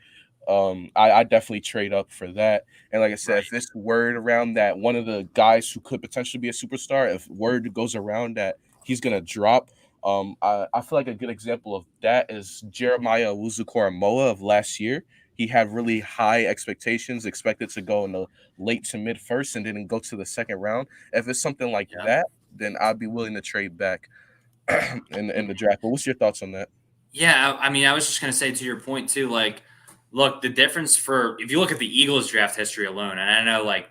I definitely trade up for that. And like I said, if Right. this word around that one of the guys who could potentially be a superstar, if word goes around that he's gonna drop, I feel like a good example of that is Jeremiah Wuzu-Koramoah of last year. He had really high expectations, expected to go in the late to mid first, and didn't go to the second round. If it's something like Yeah. that, then I'd be willing to trade back in the Mhm. draft. But what's your thoughts on that? Yeah. I mean, I was just going to say to your point too, like, look, the difference for, if you look at the Eagles draft history alone, and I know like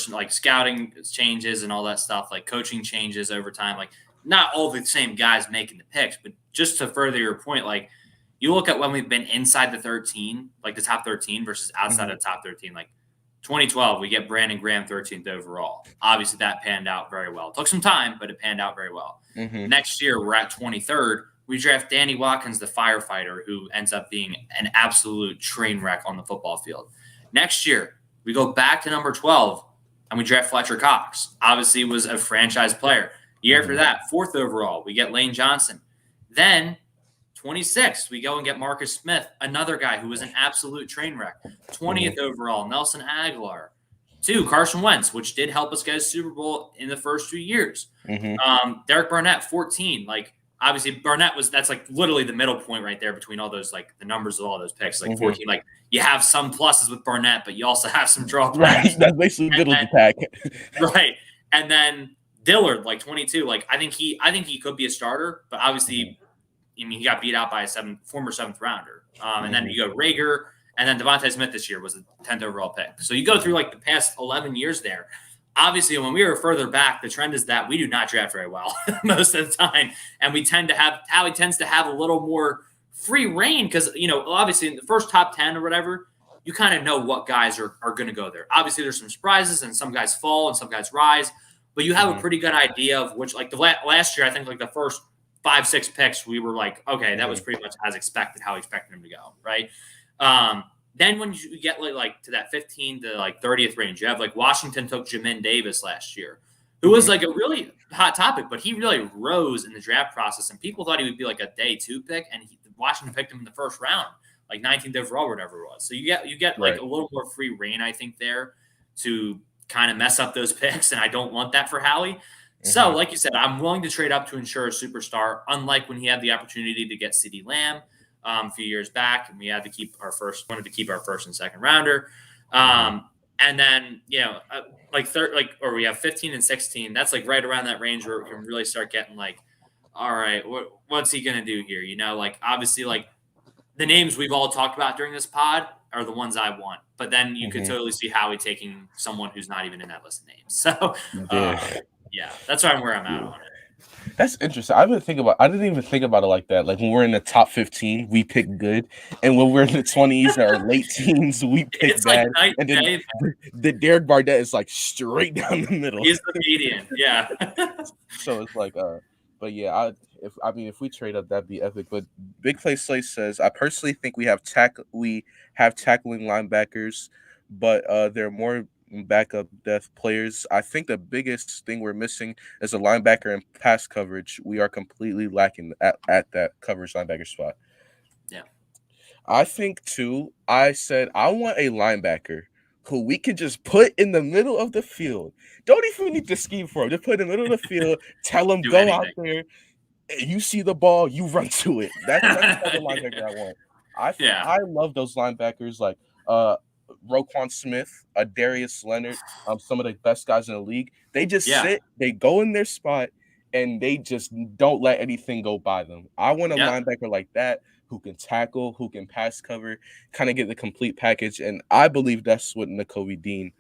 like scouting changes and all that stuff, like coaching changes over time, like not all the same guys making the picks, but just to further your point, like you look at when we've been inside the 13, like the top 13 versus outside Hmm. of the top 13, like 2012, we get Brandon Graham 13th overall. Obviously, that panned out very well. It took some time, but it panned out very well. Hmm. Next year, we're at 23rd. We draft Danny Watkins, the firefighter, who ends up being an absolute train wreck on the football field. Next year, we go back to number 12 and we draft Fletcher Cox. Obviously, was a franchise player. Year after Hmm. that, fourth overall, we get Lane Johnson. Then 26, we go and get Marcus Smith, another guy who was an absolute train wreck. Hmm. 20th overall, Nelson Aguilar. Two, Carson Wentz, which did help us get a Super Bowl in the first 2 years. Mm-hmm. Derek Barnett, 14. Like, obviously, that's like literally the middle point right there between all those, like, the numbers of all those picks. Like, 14. Like, you have some pluses with Barnett, but you also have some drawbacks. Right. That's basically middle of the pack. Right. And then Dillard, like 22. Like, I think he could be a starter, but obviously, I mean, he got beat out by a former seventh rounder. And then you go Rager, and then Devontae Smith this year was the 10th overall pick. So you go through like the past 11 years there. Obviously, when we were further back, the trend is that we do not draft very well most of the time. And Howie tends to have a little more free reign because, obviously in the first top 10 or whatever, you kind of know what guys are going to go there. Obviously, there's some surprises and some guys fall and some guys rise, but you have a pretty good idea of which, like the last year, I think like the first 5-6 picks, we were like, okay, that was pretty much as expected, how we expected him to go, right? Then when you get like to that 15 to like 30th range, you have like Washington took Jamin Davis last year, who was like a really hot topic, but he really rose in the draft process, and people thought he would be like a day 2 pick, and Washington picked him in the first round, like 19th overall, whatever it was. So you get like a little more free reign, I think, there to kind of mess up those picks, and I don't want that for Howie. So, like you said, I'm willing to trade up to ensure a superstar, unlike when he had the opportunity to get CeeDee Lamb a few years back, and we wanted to keep our first and second rounder. And then, or we have 15 and 16. That's like right around that range where we can really start getting like, all right, what's he going to do here? Like obviously like the names we've all talked about during this pod are the ones I want, but then you could totally see Howie taking someone who's not even in that list of names. So, yeah, that's where I'm at on it. That's interesting. I didn't even think about it like that. Like when we're in the top 15, we pick good, and when we're in the 20s or late teens, we pick bad. Like and then the Derek Barnett is like straight down the middle. He's the median, yeah. So it's like, but yeah, if we trade up, that'd be epic. But Big Play Slay says, I personally think we have tackling linebackers, but they're more backup depth players. I think the biggest thing we're missing is a linebacker and pass coverage. We are completely lacking at that coverage linebacker spot. Yeah. I think too, I said I want a linebacker who we can just put in the middle of the field. Don't even need to scheme for him. Just put in the middle of the field, tell him go out there. You see the ball, you run to it. That's the type of linebacker I want. I love those linebackers like Roquan Smith, Darius Leonard, some of the best guys in the league. They just sit, they go in their spot, and they just don't let anything go by them. I want a linebacker like that who can tackle, who can pass cover, kind of get the complete package. And I believe that's what Nakobe Dean.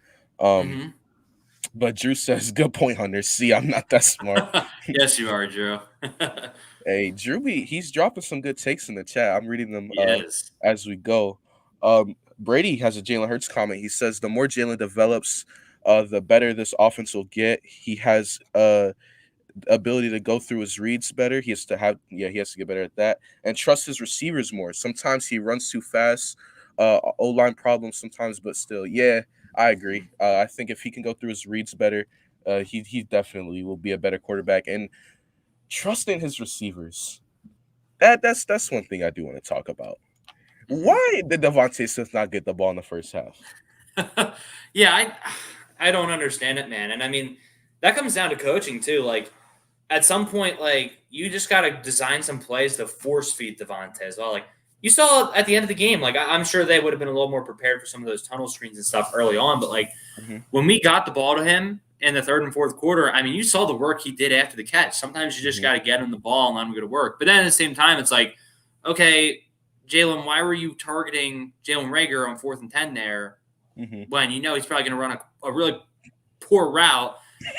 But Drew says, good point, Hunter. See, I'm not that smart. Yes, you are, Drew. Hey, Drew, he's dropping some good takes in the chat. I'm reading them as we go. Brady has a Jalen Hurts comment. He says, the more Jalen develops, the better this offense will get. He has ability to go through his reads better. He has to get better at that and trust his receivers more. Sometimes he runs too fast. O-line problems sometimes, but still, I agree. I think if he can go through his reads better, he definitely will be a better quarterback. And trusting his receivers, that's one thing I do want to talk about. Why did Devontae Smith not get the ball in the first half? I don't understand it, man. And I mean, that comes down to coaching too. Like at some point, like you just got to design some plays to force feed Devontae as well. Like you saw at the end of the game, like I'm sure they would have been a little more prepared for some of those tunnel screens and stuff early on. But like when we got the ball to him in the third and fourth quarter, I mean, you saw the work he did after the catch. Sometimes you just got to get him the ball and let him go to work. But then at the same time, it's like, okay, Jalen, why were you targeting Jalen Rager on 4th and 10 there when you know he's probably going to run a really poor route?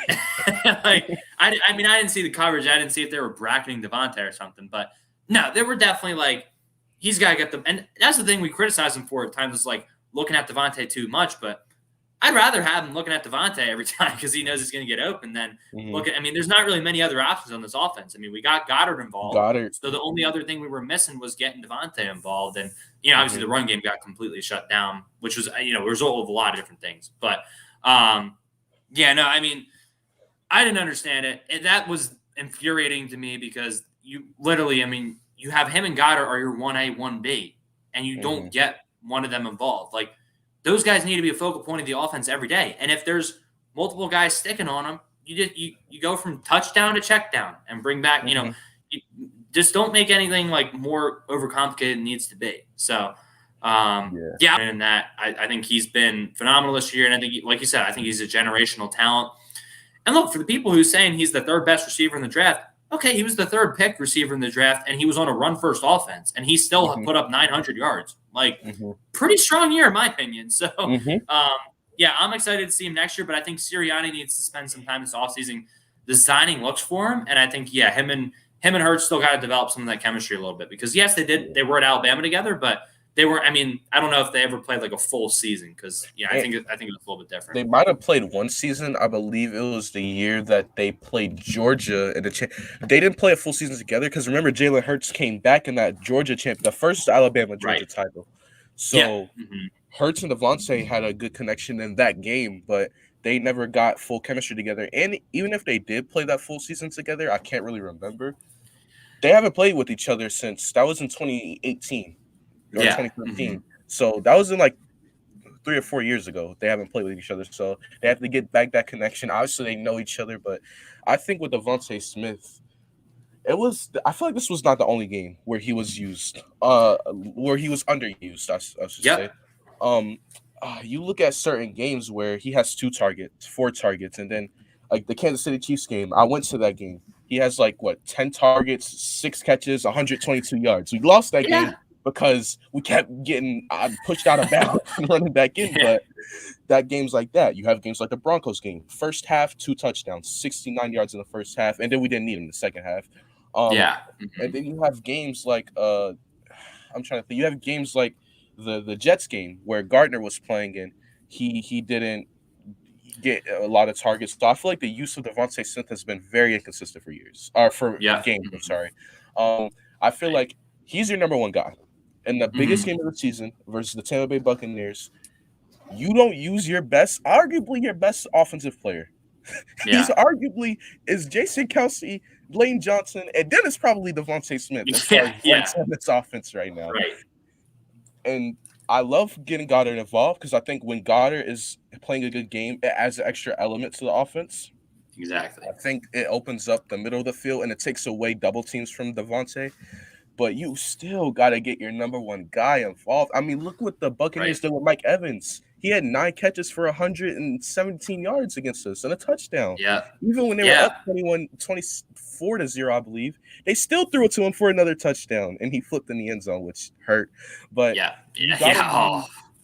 I didn't see the coverage. I didn't see if they were bracketing Devontae or something. But no, they were definitely like, he's got to get them. And that's the thing we criticize him for at times is like looking at Devontae too much. But I'd rather have him looking at Devontae every time because he knows he's going to get open than there's not really many other options on this offense. I mean, we got Goddard involved. So the only other thing we were missing was getting Devontae involved. And, obviously the run game got completely shut down, which was, a result of a lot of different things. But, I mean, I didn't understand it. And that was infuriating to me because you literally, I mean, you have him and Goddard are your 1A, 1B, and you don't get one of them involved. Like, those guys need to be a focal point of the offense every day. And if there's multiple guys sticking on them, you go from touchdown to check down and bring back, Mm-hmm. You just don't make anything like more overcomplicated than it needs to be. So, Yeah. and that I think he's been phenomenal this year. And I think, like you said, I think he's a generational talent. And look, for the people who's saying he's the third best receiver in the draft, okay, he was the third picked receiver in the draft, and he was on a run-first offense, and he still Mm-hmm. put up 900 yards. Like, Mm-hmm. pretty strong year, in my opinion. So, Mm-hmm. yeah, I'm excited to see him next year, but I think Sirianni needs to spend some time this offseason designing looks for him. And I think, yeah, him and Hurts still got to develop some of that chemistry a little bit because, yes, they were at Alabama together, but they were. I mean, I don't know if they ever played like a full season because, I think it was a little bit different. They might have played one season. I believe it was the year that they played Georgia in the they didn't play a full season together because remember Jalen Hurts came back in that Georgia the first Alabama Georgia title. So Hurts and Devontae had a good connection in that game, but they never got full chemistry together. And even if they did play that full season together, I can't really remember. They haven't played with each other since that was in 2018 or 2015. So that was in like 3 or 4 years ago. They haven't played with each other, so they have to get back that connection. Obviously, they know each other, but I think with Devontae Smith, I feel like this was not the only game where he was used, where he was underused. I should say. You look at certain games where he has 4 targets, and then like the Kansas City Chiefs game. I went to that game. He has 10 targets, 6 catches, 122 yards. We lost that game because we kept getting pushed out of bounds and running back in. But that game's like that. You have games like the Broncos game. First half, 2 touchdowns, 69 yards in the first half, and then we didn't need him in the second half. And then you have games like I'm trying to think. You have games like the Jets game where Gardner was playing and he didn't get a lot of targets. So I feel like the use of Devontae Smith has been very inconsistent for years. Or for games, I'm sorry. I feel like he's your number one guy. In the biggest game of the season versus the Tampa Bay Buccaneers, you don't use arguably your best offensive player. He's arguably is Jason Kelce, Lane Johnson, and then it's probably Devontae Smith as far as on this offense right now. Right. And I love getting Goddard involved because I think when Goddard is playing a good game, it adds an extra element to the offense. Exactly. I think it opens up the middle of the field and it takes away double teams from Devontae. But you still got to get your number one guy involved. I mean, look what the Buccaneers did with Mike Evans. He had 9 catches for 117 yards against us and a touchdown. Yeah. Even when they were up 24-0, I believe, they still threw it to him for another touchdown, and he flipped in the end zone, which hurt. But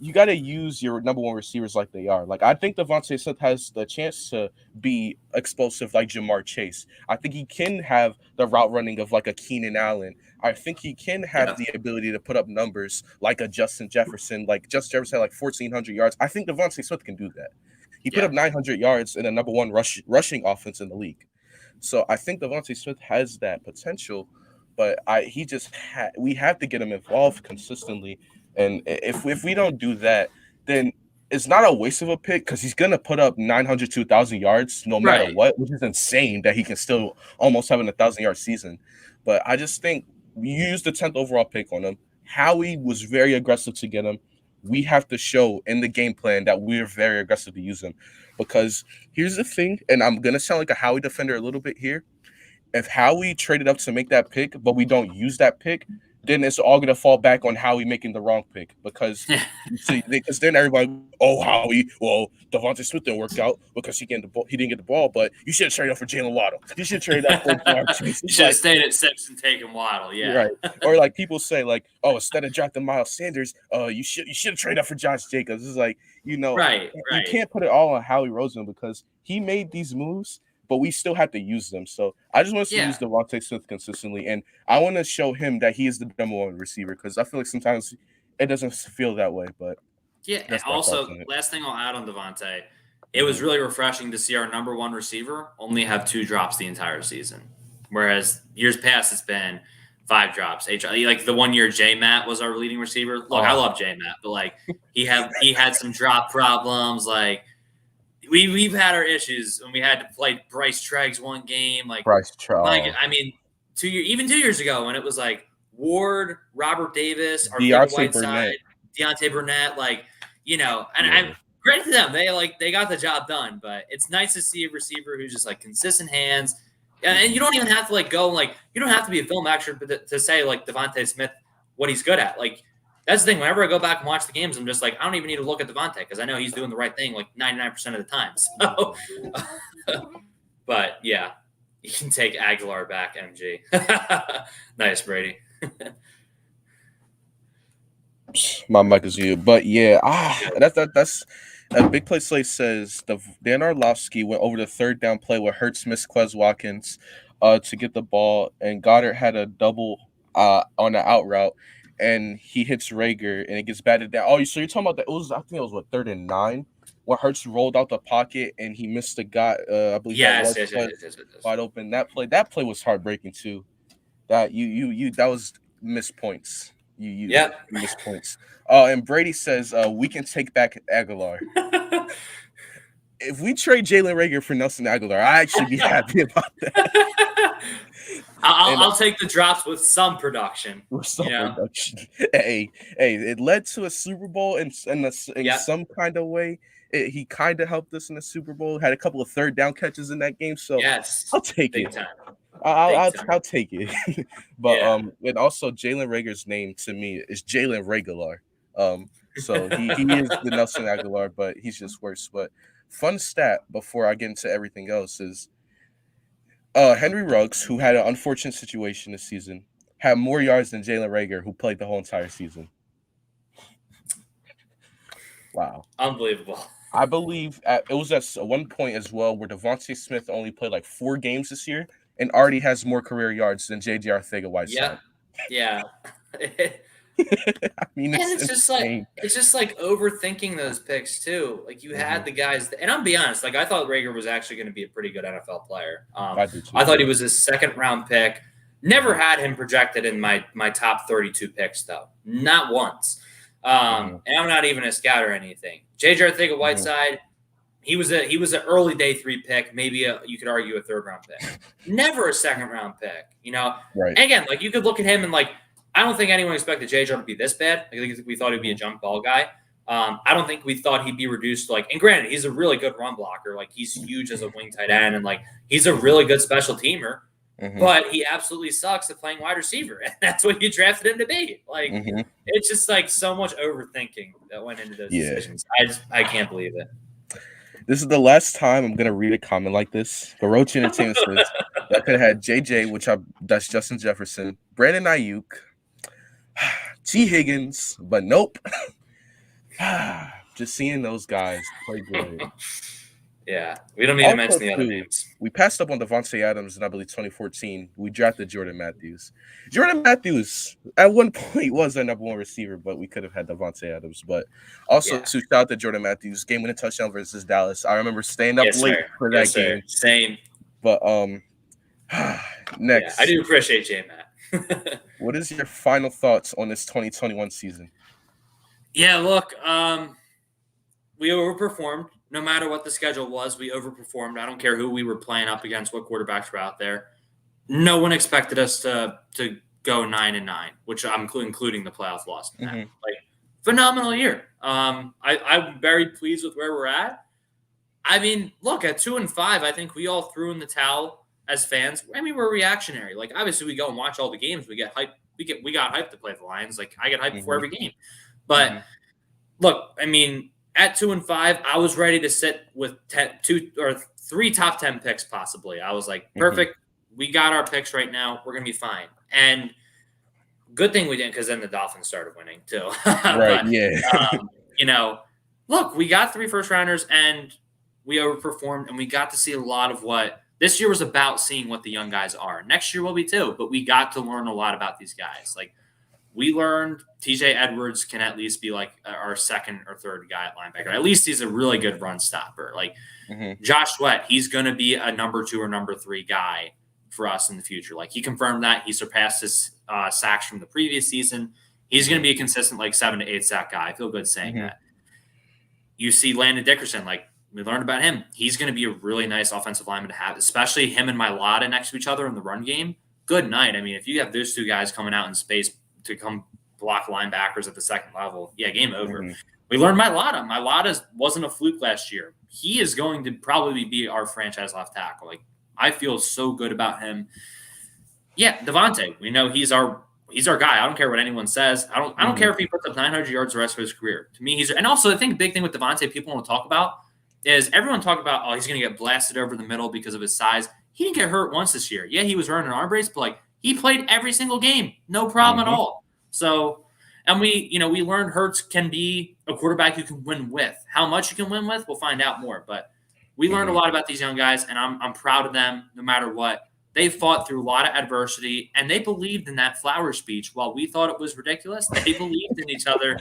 you got to use your number one receivers like they are. Like I think Devontae Smith has the chance to be explosive like Jamar Chase. I think he can have the route running of like a Keenan Allen. I think he can have the ability to put up numbers like a Justin Jefferson. Like Justin Jefferson had 1,400 yards. I think Devontae Smith can do that. He put up 900 yards in a number one rushing offense in the league. So I think Devontae Smith has that potential, but we have to get him involved consistently. And if we don't do that, then it's not a waste of a pick because he's going to put up 900 to 1,000 yards no matter what, which is insane that he can still almost have an 1,000-yard season. But I just think we used the 10th overall pick on him. Howie was very aggressive to get him. We have to show in the game plan that we're very aggressive to use him. Because here's the thing, and I'm going to sound like a Howie defender a little bit here. If Howie traded up to make that pick, but we don't use that pick, then it's all going to fall back on Howie making the wrong pick because then everybody, Howie, well, Devontae Smith didn't work out because he didn't get the ball, but you should have traded up for Jalen Waddle. You should have traded up for Jamar Chase. You should have stayed at 6 and taken Waddle, right. Or like people say, like, instead of drafting Miles Sanders, you should have traded up for Josh Jacobs. It's like, you can't put it all on Howie Roseman because he made these moves, but we still have to use them. So I just want us to use Devontae Smith consistently, and I want to show him that he is the number one receiver because I feel like sometimes it doesn't feel that way. But and also, last thing I'll add on Devontae, it was really refreshing to see our number one receiver only have 2 drops the entire season, whereas years past it's been 5 drops. Like the 1 year J Matt was our leading receiver. Look, I love J Matt, but like he had some drop problems, like. We've had our issues when we had to play Bryce Treggs one game. Like Bryce Treggs. I mean, 2 years ago when it was like Ward, Robert Davis, our Deontay Whiteside, Deontay Burnett. Like, And I'm great to them. They got the job done, but it's nice to see a receiver who's just like consistent hands. And you don't even have to you don't have to be a film expert to say like Devontae Smith, what he's good at. Like, that's the thing. Whenever I go back and watch the games, I'm just like, I don't even need to look at Devontae because I know he's doing the right thing like 99% of the time. So, but yeah, you can take Aguilar back, MG. Nice, Brady. My mic is you, but yeah, that's a big play. Slate says Dan Orlovsky went over the third down play where Hurts missed Quez Watkins, to get the ball, and Goddard had a double on the out route, and he hits Rager, and it gets batted down. Oh, so you're talking about that? It was, I think it was what, 3rd and 9, where Hurts rolled out the pocket and he missed the guy. I believe Yes. wide open. That play was heartbreaking too. That that was missed points. You missed points. And Brady says we can take back Aguilar. If we trade Jalen Rager for Nelson Aguilar, I actually be happy about that. I'll take the drops with some production. Production. Hey, it led to a Super Bowl in some kind of way. He kind of helped us in the Super Bowl. Had a couple of third down catches in that game, so yes, I'll take big it. Time. I'll take it. But and also Jalen Rager's name to me is Jalen Regular. So he is the Nelson Aguilar, but he's just worse. But fun stat before I get into everything else is Henry Ruggs, who had an unfortunate situation this season, had more yards than Jalen Rager, who played the whole entire season. Wow. Unbelievable. I believe it was at one point as well where Devontae Smith only played like 4 games this year and already has more career yards than J.J. Arcega-Whiteside. Yeah. I mean, it's just like overthinking those picks too. Like you had the guys, and I'll be honest, like I thought Rager was actually going to be a pretty good NFL player. I thought he was a 2nd round pick. Never had him projected in my top 32 picks though, not once. And I'm not even a scout or anything. J.J. Arcega-Whiteside, he was an early day 3 pick, maybe you could argue a 3rd round pick. Never a 2nd round pick, Right. And again, like you could look at him and like I don't think anyone expected J.J. to be this bad. I think we thought he'd be a jump ball guy. I don't think we thought he'd be reduced and granted, he's a really good run blocker. Like he's huge as a wing tight end, and like he's a really good special teamer. But he absolutely sucks at playing wide receiver, and that's what you drafted him to be. Like it's just like so much overthinking that went into those decisions. I can't believe it. This is the last time I'm gonna read a comment like this. Garoche Entertainment says that could have had JJ, that's Justin Jefferson, Brandon Ayuk, T. Higgins, but nope. Just seeing those guys play great. Yeah, we don't need to mention the other names. We passed up on Devontae Adams in, I believe, 2014. We drafted Jordan Matthews. Jordan Matthews at one point was our number 1 receiver, but we could have had Devontae Adams. But also, to shout out to Jordan Matthews, game-winning touchdown versus Dallas. I remember staying up late for that game. Same. But next. Yeah, I do appreciate J-Matt. What is your final thoughts on this 2021 season? Yeah, look, we overperformed. No matter what the schedule was, we overperformed. I don't care who we were playing up against, what quarterbacks were out there. No one expected us to go 9-9, which I'm including the playoff loss. Like phenomenal year. I'm very pleased with where we're at. I mean, look, at 2-5, I think we all threw in the towel as fans. I mean, we're reactionary. Like obviously, we go and watch all the games. We get hyped. We got hyped to play the Lions. Like I get hyped before every game. But look, I mean, at 2-5, I was ready to sit with 2 or 3 top 10 picks possibly. I was like, perfect. We got our picks right now. We're gonna be fine. And good thing we didn't, because then the Dolphins started winning too. Right? But, look, we got 3 first rounders and we overperformed, and we got to see a lot of what this year was about, seeing what the young guys are. Next year will be too, but we got to learn a lot about these guys. Like we learned TJ Edwards can at least be like our 2nd or 3rd guy at linebacker. At least he's a really good run stopper. Like Josh Sweat, he's going to be a number 2 or number 3 guy for us in the future. Like he confirmed that. He surpassed his sacks from the previous season. He's going to be a consistent 7 to 8 sack guy. I feel good saying that. You see Landon Dickerson, like we learned about him. He's going to be a really nice offensive lineman to have, especially him and Mailata next to each other in the run game. Good night. I mean, if you have those 2 guys coming out in space to come block linebackers at the 2nd level, game over. We learned Mailata. Mailata wasn't a fluke last year. He is going to probably be our franchise left tackle. Like, I feel so good about him. Yeah, Devontae. We know he's our guy. I don't care what anyone says. I don't care Mhm. if he puts up 900 yards the rest of his career. To me, and also I think the big thing with Devontae people want to talk about is everyone talk about, oh, he's going to get blasted over the middle because of his size. He didn't get hurt once this year. Yeah, he was running an arm brace, but like he played every single game, no problem at Mhm. all. So, and we learned Hurts can be a quarterback you can win with. How much you can win with, we'll find out more. But we learned a Mhm. lot about these young guys, and I'm proud of them no matter what. They fought through a lot of adversity, and they believed in that flower speech. While we thought it was ridiculous, they believed in each other,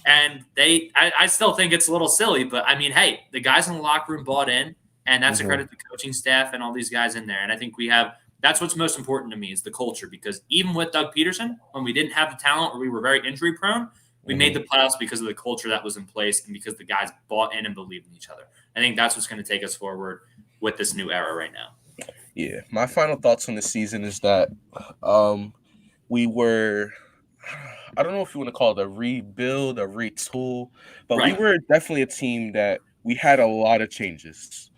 and I still think it's a little silly, but I mean, hey, the guys in the locker room bought in, and that's a Mhm. credit to the coaching staff and all these guys in there. And I think we have that's what's most important to me is the culture, because even with Doug Peterson, when we didn't have the talent or we were very injury prone, we made Mhm. the playoffs because of the culture that was in place and because the guys bought in and believed in each other. I think that's what's going to take us forward with this new era right now. Yeah. My final thoughts on this season is that um we were, I don't know if you want to call it a rebuild, a retool, but we Right. were definitely a team that we had a lot of changes.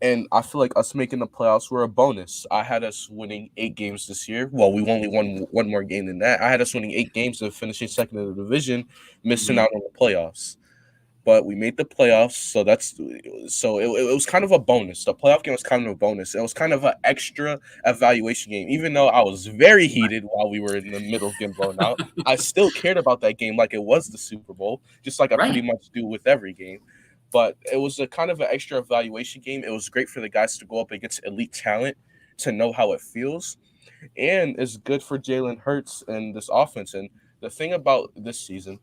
And I feel like us making the playoffs were a bonus. I had us winning 8 games this year. Well, we only won one more game than that. I had us winning 8 games and finishing second in the division, missing Mhm. out on the playoffs. But we made the playoffs, so it was kind of a bonus. The playoff game was kind of a bonus. It was kind of an extra evaluation game. Even though I was very heated while we were in the middle of getting blown out, I still cared about that game like it was the Super Bowl, just like I pretty Right. much do with every game. But it was a kind of an extra evaluation game. It was great for the guys to go up against elite talent to know how it feels, and it's good for Jalen Hurts and this offense. And the thing about this season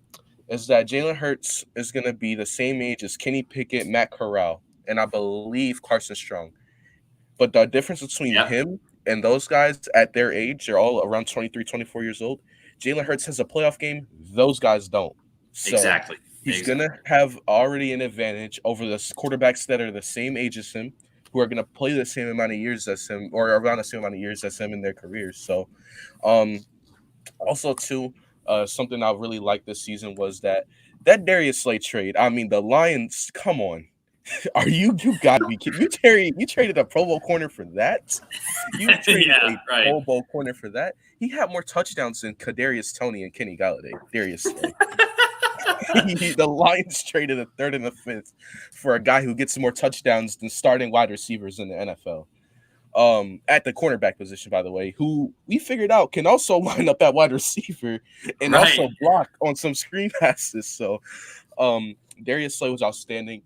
is that Jalen Hurts is going to be the same age as Kenny Pickett, Matt Corral, and I believe Carson Strong. But the difference between Yep. him and those guys at their age, they're all around 23, 24 years old. Jalen Hurts has a playoff game. Those guys don't. So Exactly. he's going to Exactly. have already an advantage over the quarterbacks that are the same age as him, who are going to play the same amount of years as him or around the same amount of years as him in their careers. So, um, also, too, something I really liked this season was that Darius Slay trade. I mean, the Lions. Come on, you got to be kidding? You traded a Pro Bowl corner for that? You traded Yeah. a Right. Pro Bowl corner for that? He had more touchdowns than Kadarius Toney and Kenny Galladay. Darius Slay. The Lions traded a third and a fifth for a guy who gets more touchdowns than starting wide receivers in the NFL, at the cornerback position, by the way, who we figured out can also line up at wide receiver and Right. also block on some screen passes. So Darius Slay was outstanding.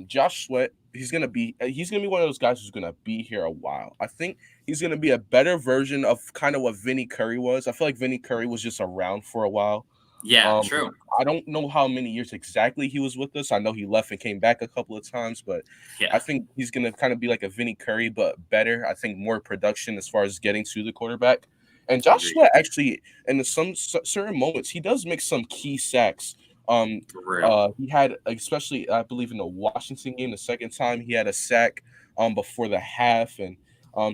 Josh Sweat, he's gonna be one of those guys who's gonna be here a while. I think he's gonna be a better version of kind of what Vinny Curry was. I feel like Vinny Curry was just around for a while. Yeah. um, True. I don't know how many years exactly he was with us. I know he left and came back a couple of times, but Yeah. I think he's gonna kind of be like a Vinny Curry, but better. I think more production as far as getting to the quarterback. And Josh Agreed. Sweat actually, in certain moments, he does make some key sacks. Um, For real. he had, especially I believe in the Washington game, the second time he had a sack before the half, and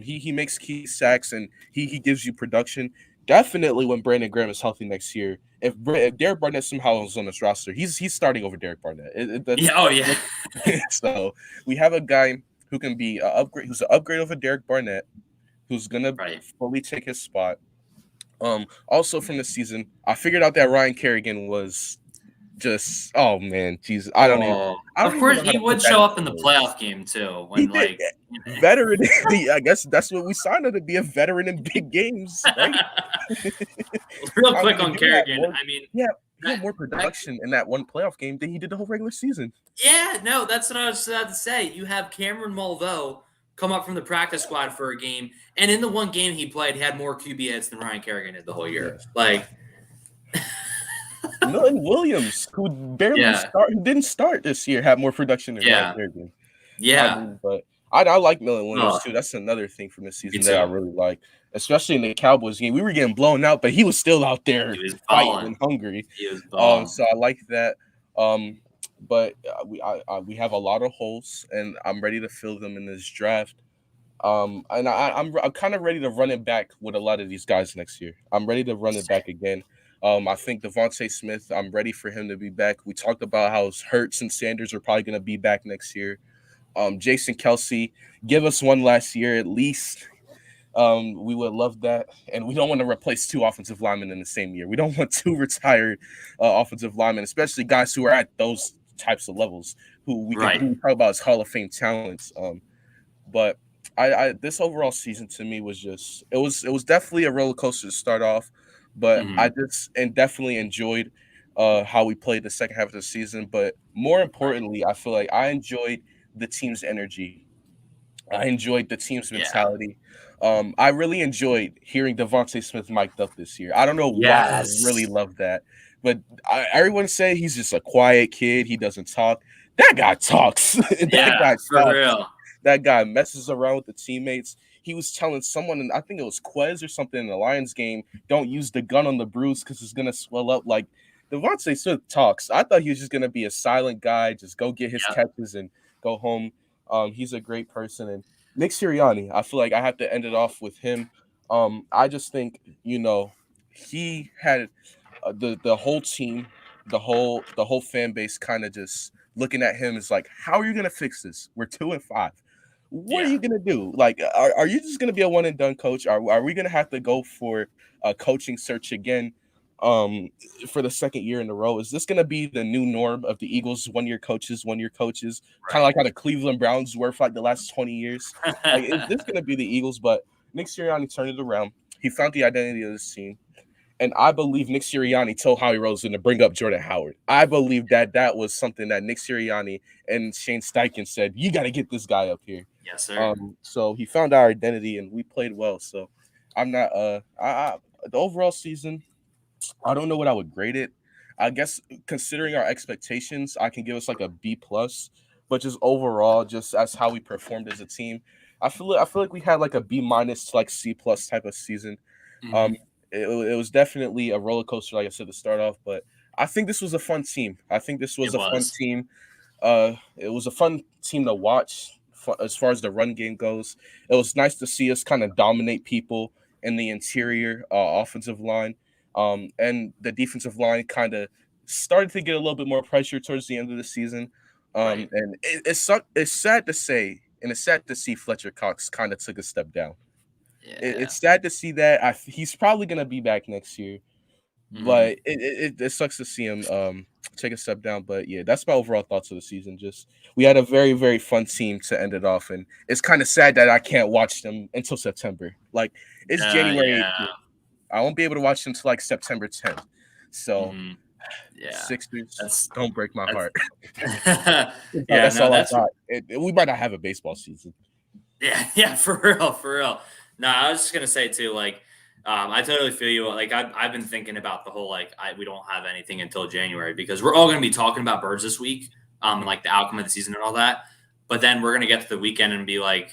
he makes key sacks and he gives you production. Definitely when Brandon Graham is healthy next year, if Derek Barnett somehow is on this roster, he's starting over Derek Barnett. Yeah. Oh yeah. So we have a guy who can be a upgrade, who's an upgrade over Derek Barnett, who's gonna Right. fully take his spot. Also from the season, I figured out that Ryan Kerrigan was just, oh man, Jesus, Oh, I don't of even course know how he to put would that show into up in the words. playoff game too. He When did like, veteran. I guess that's what we signed him to be, a veteran in big games, right? real I mean, quick the on dude had Kerrigan. more. I mean, Yeah, he that had more that production in that one playoff game than he did the whole regular season. yeah, no, that's what I was about to say. You have Cameron Mulvo come up from the practice squad for a game, and in the one game he played, he had more QB hits than Ryan Kerrigan did the whole year. Yes. Like, Milton Williams, yeah, who didn't start this year, had more production than Ryan yeah, Kerrigan. I yeah. mean, but I like Milton Williams Oh, too. That's another thing from this me season that I too. really like, especially in the Cowboys game. We were getting blown out, but he was still out there He was fighting balling. and hungry. He was balling. So I like that. Um, but we have a lot of holes, and I'm ready to fill them in this draft. I'm kind of ready to run it back with a lot of these guys next year. I'm ready to run it back again. I think Devontae Smith, I'm ready for him to be back. We talked about how Hurts and Sanders are probably going to be back next year. Jason Kelsey, give us one last year at least. We would love that, and we don't want to replace two offensive linemen in the same year. We don't want two retired offensive linemen, especially guys who are at those types of levels Right. who we talk about as Hall of Fame talents. But I this overall season to me was just it was definitely a roller coaster to start off, but I Hmm. just and definitely enjoyed how we played the second half of the season. But more Right. importantly, I feel like I enjoyed the team's energy. I enjoyed the team's Yeah. mentality. I really enjoyed hearing Devontae Smith mic'd up this year. I don't know why I really Yes. love that, but everyone say he's just a quiet kid. He doesn't talk. That guy talks. That Yeah, guy for talks. real. That guy messes around with the teammates. He was telling someone, and I think it was Quez or something in the Lions game, don't use the gun on the bruise because it's gonna swell up. Like Devontae Smith talks. I thought he was just gonna be a silent guy, just go get his Yep. catches and go home. He's a great person, and Nick Sirianni. I feel like I have to end it off with him. I just think he had the whole team, the whole fan base kind of just looking at him as like, how are you gonna fix this? We're 2-5. What are Yeah. you gonna do? Like, are you just gonna be a one and done coach? Are we gonna have to go for a coaching search again? Um, for the second year in a row, is this gonna be the new norm of the Eagles? 1 year coaches, 1 year coaches, kind of Right. like how the Cleveland Browns were for like the last 20 years. Like, is this gonna be the Eagles? But Nick Sirianni turned it around. He found the identity of this team. And I believe Nick Sirianni told Howie Roseman to bring up Jordan Howard. I believe that that was something that Nick Sirianni and Shane Steichen said, you got to get this guy up here. Yes, sir. So he found our identity and we played well. So I'm not, the overall season, I don't know what I would grade it. I guess considering our expectations, I can give us like a B plus, but just overall, just as how we performed as a team, I feel like we had like a B minus to like C plus type of season. Um, Hmm. it was definitely a roller coaster, like I said, to start off, but I think this was a fun team. I think this was It a fun was. team. It was a fun team to watch as far as the run game goes. It was nice to see us kind of dominate people in the interior offensive line, and the defensive line kind of started to get a little bit more pressure towards the end of the season. Right. And it's sad to say, and it's sad to see Fletcher Cox kind of took a step down. Yeah. It's sad to see that. He's probably gonna be back next year, Hmm. but it sucks to see him take a step down. But yeah, that's my overall thoughts of the season. Just we had a very very fun team to end it off, and it's kind of sad that I can't watch them until September. Like it's January Yeah. 18th. I won't be able to watch them until like September 10th. So Hmm. Yeah. Sixers, That's don't break my that's heart. yeah, That's no, all I that's got. We might not have a baseball season. yeah, yeah, for real, for real. No, I was just gonna say too, like, I totally feel you. Like, I've been thinking about the whole like, we don't have anything until January because we're all gonna be talking about birds this week, and Mhm, like the outcome of the season and all that. But then we're gonna get to the weekend and be like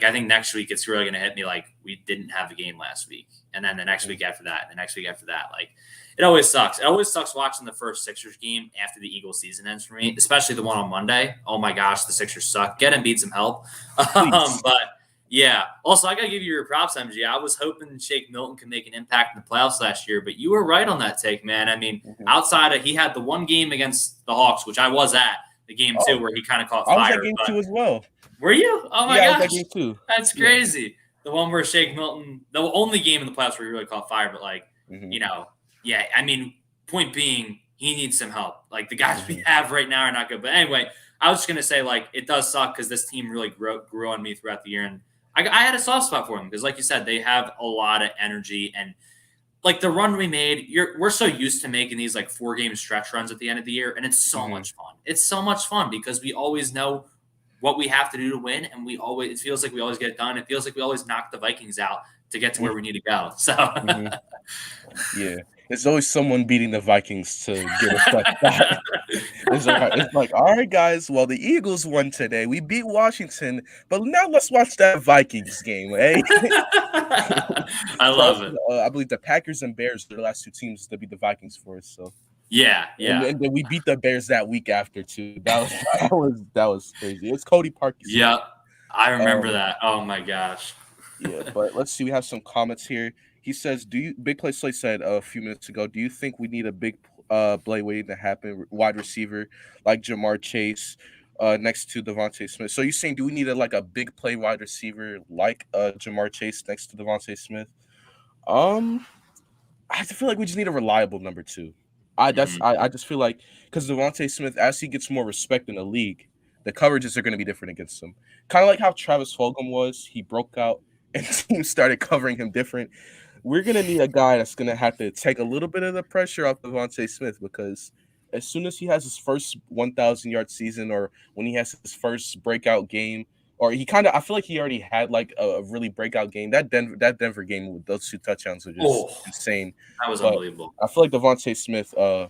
I think next week it's really gonna hit me like we didn't have a game last week, and then the next mhm, week after that, and the next week after that, like it always sucks. It always sucks watching the first Sixers game after the Eagles season ends for me, especially the one on Monday. Oh my gosh, the Sixers suck. Get Embiid some help. please. But yeah, also I gotta give you your props, MG. I was hoping Shake Milton could make an impact in the playoffs last year, but you were right on that take, man. I mean, Mhm. outside of he had the one game against the Hawks, which I was at the game too, Oh, where he kind of caught I was at fire, game but two as well. were you? Oh my Yeah, I was at gosh. game two. That's Yeah. crazy. The one where Shake Milton, the only game in the playoffs where he really caught fire, but like, Mhm, you know, yeah, I mean, point being, he needs some help. Like the guys we mhm, have right now are not good. But anyway, I was just gonna say, like, it does suck because this team really grew on me throughout the year. And I had a soft spot for them because, like you said, they have a lot of energy and like the run we made, we're so used to making these like 4 game stretch runs at the end of the year, and it's so mhm, much fun. It's so much fun because we always know what we have to do to win, and we always it feels like we always get it done. It feels like we always knock the Vikings out to get to where we need to go. So mhm. Yeah, there's always someone beating the Vikings to get a fresh spot. It's like, all right, guys. Well, the Eagles won today. We beat Washington, but now let's watch that Vikings game, eh? I So love also, it. I believe the Packers and Bears are the last two teams to beat the Vikings for us. So, Yeah, and, yeah, and then we beat the Bears that week after too. That was that was crazy. It's Cody Parkey's fault. yep. I remember Um, that. Oh my gosh. yeah, but let's see. We have some comments here. He says, "Do you?" Big Play Slay said a few minutes ago. Do you think we need a big play waiting to happen wide receiver like Jamar Chase next to Devontae Smith? So you saying do we need like a big play wide receiver like Jamar Chase next to Devontae Smith? Um, I feel like we just need a reliable number two. Mhm. I just feel like because Devontae Smith, as he gets more respect in the league, the coverages are going to be different against him. Kind of like how Travis Fulgham was. He broke out and teams started covering him different. We're gonna need a guy that's gonna have to take a little bit of the pressure off Devontae Smith because as soon as he has his first 1,000 yard season or when he has his first breakout game, or he kind of, I feel like he already had like a really breakout game. That Denver game with those two touchdowns were just Oh, insane. that was But unbelievable. I feel like Devontae Smith, I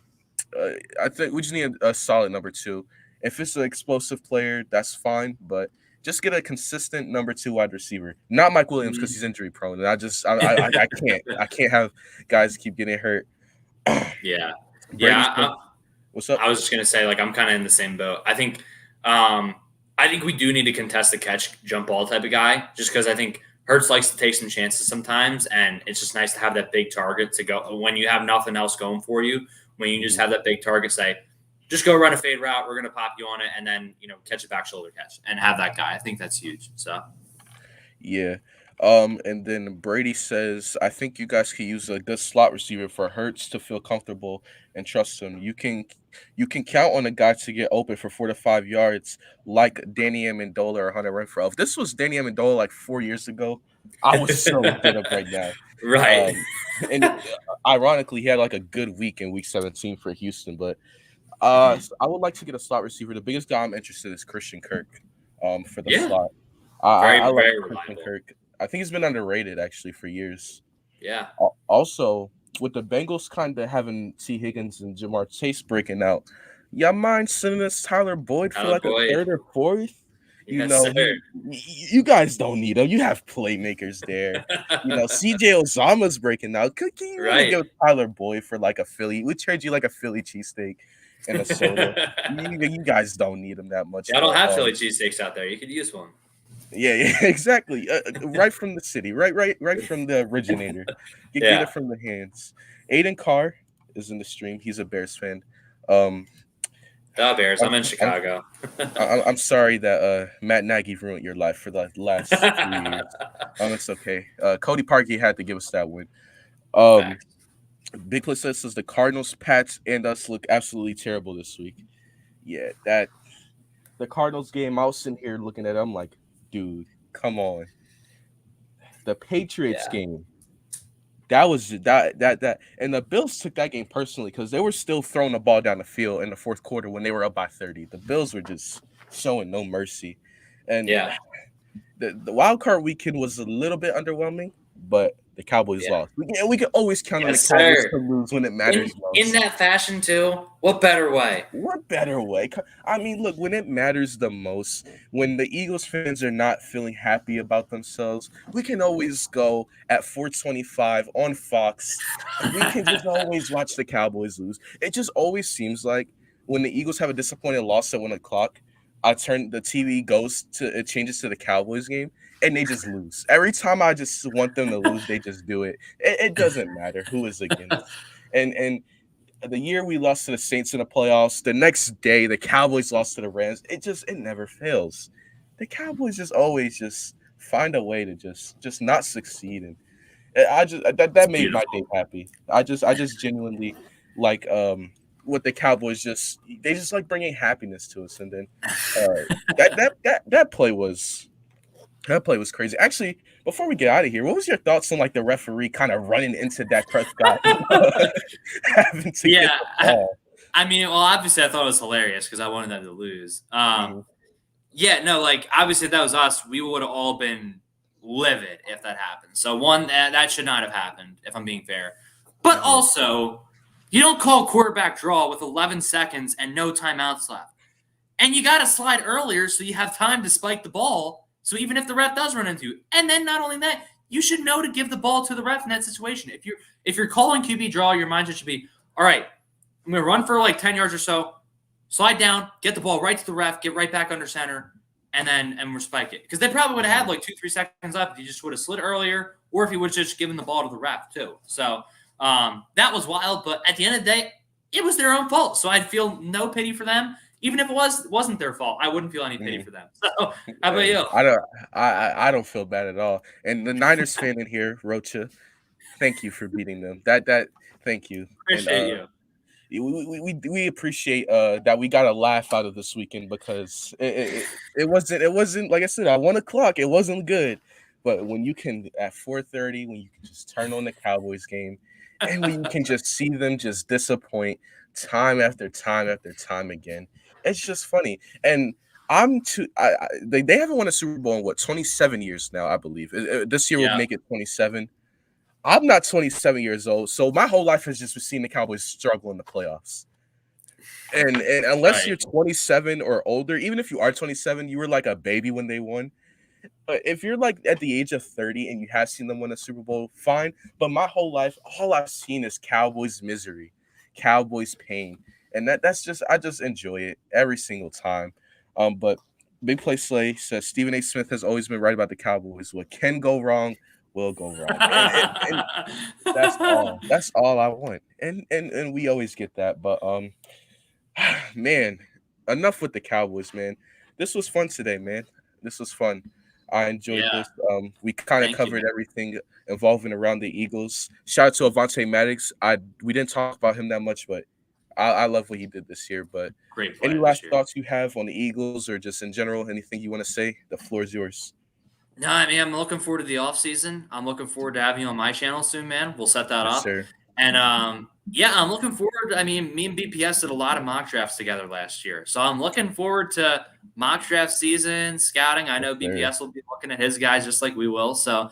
think we just need a solid number two. If it's an explosive player, that's fine, but just get a consistent number two wide receiver. Not Mike Williams because Mhm. he's injury prone, and I can't have guys keep getting hurt. Yeah. Brady Yeah. Smith, what's up? I was just gonna say, like, I'm kind of in the same boat. I think we do need a contest the catch jump ball type of guy, just because I think Hurts likes to take some chances sometimes, and it's just nice to have that big target to go when you have nothing else going for you. When you just Mhm. have that big target, say, just go run a fade route. We're gonna pop you on it, and then catch a back shoulder catch and have that guy. I think that's huge. So Yeah. And then Brady says, I think you guys could use a good slot receiver for Hurts to feel comfortable and trust him. You can count on a guy to get open for 4 to 5 yards like Danny Amendola or Hunter Renfro. If this was Danny Amendola like 4 years ago, I would so get up right now. right. Um, and ironically, he had like a good week in week 17 for Houston, but Mhm. so I would like to get a slot receiver. The biggest guy I'm interested in is Christian Kirk for the Yeah. slot. I Very like very Christian reliable. Kirk. I think he's been underrated actually for years. Yeah. Also, with the Bengals kind of having T. Higgins and Jamar Chase breaking out, y'all mind sending us Tyler Boyd for Tyler like a Boyd. third or fourth? Yes, sir. You guys don't need him. You have playmakers there. CJ Osama's breaking out. Can you really right. give Tyler Boyd for like a Philly? We trade you like a Philly cheesesteak and a soda. You guys don't need him that much, Yeah, I don't but have Philly cheesesteaks out there. You could use one. yeah, exactly. Right from the city, right from the originator. Get it Yeah. from the hands. Aiden Carr is in the stream. He's a Bears fan. Um, The Bears. I'm, I'm in I'm, Chicago. I'm sorry that Matt Nagy ruined your life for the last few years. It's okay. Cody Parkey had to give us that win. Um, Facts. Big Play says the Cardinals, Pats, and us look absolutely terrible this week. Yeah, that the Cardinals game. I was sitting here looking at it. I'm like, dude, come on. The Patriots Yeah. game. That and the Bills took that game personally because they were still throwing the ball down the field in the fourth quarter when they were up by 30. The Bills were just showing no mercy. And Yeah. the wild card weekend was a little bit underwhelming, but the Cowboys Yeah. lost. We can always count on the Yes, Cowboys sir. to lose when it In matters in most. that fashion too. What better way? What better way? I mean, look, when it matters the most, when the Eagles fans are not feeling happy about themselves, we can always go at 425 on Fox and we can just always watch the Cowboys lose. It just always seems like when the Eagles have a disappointing loss at 1 o'clock, the TV it changes to the Cowboys game and they just lose. Every time I just want them to lose, they just do it. It doesn't matter who is against. And the year we lost to the Saints in the playoffs, the next day the Cowboys lost to the Rams. It never fails. The Cowboys just always just find a way to just not succeed, and I just that It's made my beautiful. day happy. I just genuinely like what the Cowboys they just like bringing happiness to us, and then that play was crazy. Actually, before we get out of here, what was your thoughts on like the referee kind of running into Dak Prescott, having to get Yeah. the ball? I mean, well, obviously, I thought it was hilarious because I wanted them to lose. Mhm. Yeah, no, like obviously, if that was us, we would have all been livid if that happened. So one, that should not have happened. If I'm being fair, but Mhm. also, you don't call quarterback draw with 11 seconds and no timeouts left. And you got to slide earlier so you have time to spike the ball. So even if the ref does run into you, and then not only that, you should know to give the ball to the ref in that situation. If you're calling QB draw, your mindset should be, all right, I'm gonna run for like 10 yards or so, slide down, get the ball right to the ref, get right back under center, and we'll spike it. Because they probably would have had Mhm. like 2-3 seconds left if you just would have slid earlier or if he was just giving the ball to the ref too. So that was wild. But at the end of the day, it was their own fault. So I'd feel no pity for them. Even if it wasn't their fault, I wouldn't feel any pity Mhm. for them. So how about Hey, you? I don't feel bad at all. And the Niners fan in here, Rocha, thank you for beating them. That thank you. And Appreciate you. we appreciate that we got a laugh out of this weekend because it wasn't like I said at 1 o'clock it wasn't good, but when you can at 4:30 when you can just turn on the Cowboys game, and when you can just see them just disappoint time after time after time again, it's just funny. And they haven't won a Super Bowl in what 27 years now, I believe. This year will Yeah. make it 27. I'm not 27 years old, so my whole life has just been seeing the Cowboys struggle in the playoffs. And unless Right. you're 27 or older, even if you are 27, you were like a baby when they won. But if you're like at the age of 30 and you have seen them win a Super Bowl, fine. But my whole life, all I've seen is Cowboys misery, Cowboys pain, and that's just I just enjoy it every single time. But Big Play Slay says Stephen A. Smith has always been right about the Cowboys. What can go wrong will go wrong, and that's all. That's all I want. And we always get that. But man, enough with the Cowboys, man. This was fun today, man. This was fun. I enjoyed Yeah. this. We kind of Thank you, covered man. everything involving around the Eagles. Shout out to Avante Maddox. We didn't talk about him that much, but I love what he did this year. But Great any player this last year. thoughts you have on the Eagles or just in general, anything you want to say? The floor is yours. No, I mean, I'm looking forward to the off season. I'm looking forward to having you on my channel soon, man. We'll set that Yes, up. sir. And yeah, I'm looking forward. I mean, me and BPS did a lot of mock drafts together last year. So I'm looking forward to mock draft season, scouting. I Yes, know sir. BPS will be looking at his guys just like we will. So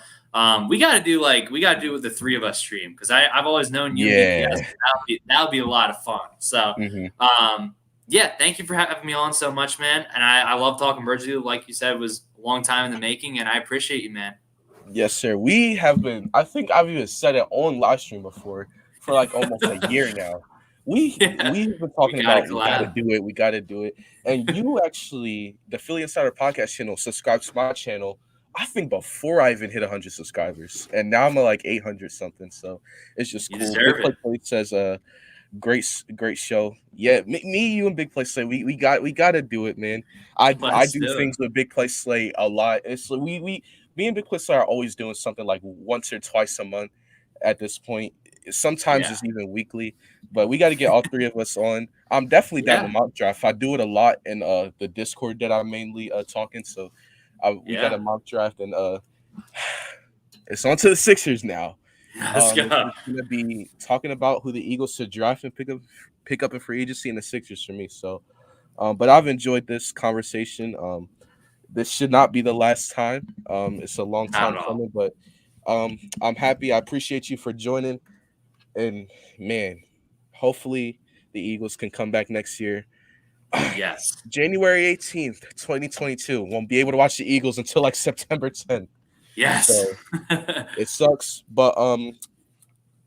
we gotta do with the three of us stream because I've always known you and BPS. Yeah. That would be a lot of fun. So Hmm. yeah, thank you for having me on so much, man. And I love talking birds with you. Like you said, it was a long time in the making, and I appreciate you, man. Yes, sir. We have been. I think I've even said it on live stream before for like almost a year now. Yeah, We've been we talking got to about we got to collab. do it. We got to do it. And you actually, the Philly Insider Podcast channel, subscribed to my channel. I think before I even hit 100 subscribers, and now I'm at like 800 something. So it's just You cool. Big deserve Play it. Play says, great show. Yeah, me, you, and Big Play Slay. We got to do it, man. I Let's do do it. things with Big Play Slay a lot. It's like we me and Big Play Slay are always doing something like once or twice a month at this point. Sometimes Yeah, it's even weekly, but we got to get all three of us on. I'm definitely down to yeah, mock draft. I do it a lot in the Discord that I'm mainly talking. So we got a yeah. mock draft, and it's on to the Sixers now. Let's go. It's gonna be talking about who the Eagles should draft and pick up in free agency in the Sixers for me. So, but I've enjoyed this conversation. This should not be the last time. It's a long Not time at all. coming, but I'm happy. I appreciate you for joining, and man, hopefully the Eagles can come back next year. Yes, January 18th, 2022. Won't be able to watch the Eagles until like September 10th. yes. So it sucks, but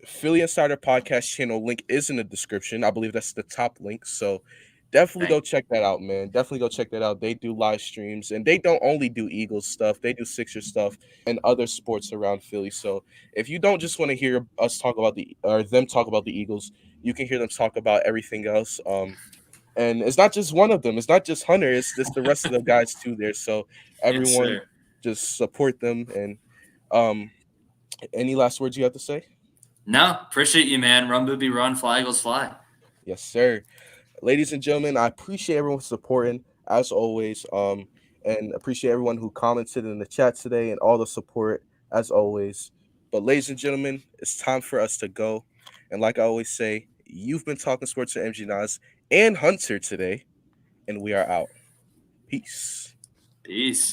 Philly Insider Podcast channel link is in the description. I believe that's the top link. So definitely Thank go check that out, man. Definitely go check that out. They do live streams and they don't only do Eagles stuff, they do Sixers stuff and other sports around Philly. So if you don't just want to hear us talk about them talk about the Eagles, you can hear them talk about everything else. And it's not just one of them, it's not just Hunter, it's the rest of the guys too there. So you. Yes, everyone sir. just support them and um any last words you have to say? No, appreciate you, man. Run, booby, run. Fly, Eagles, fly. Yes, sir. Ladies and gentlemen, I appreciate everyone supporting as always. And appreciate everyone who commented in the chat today and all the support as always. But ladies and gentlemen, it's time for us to go. And like I always say, you've been talking sports with MG Nas and Hunter today, and we are out. Peace. Peace.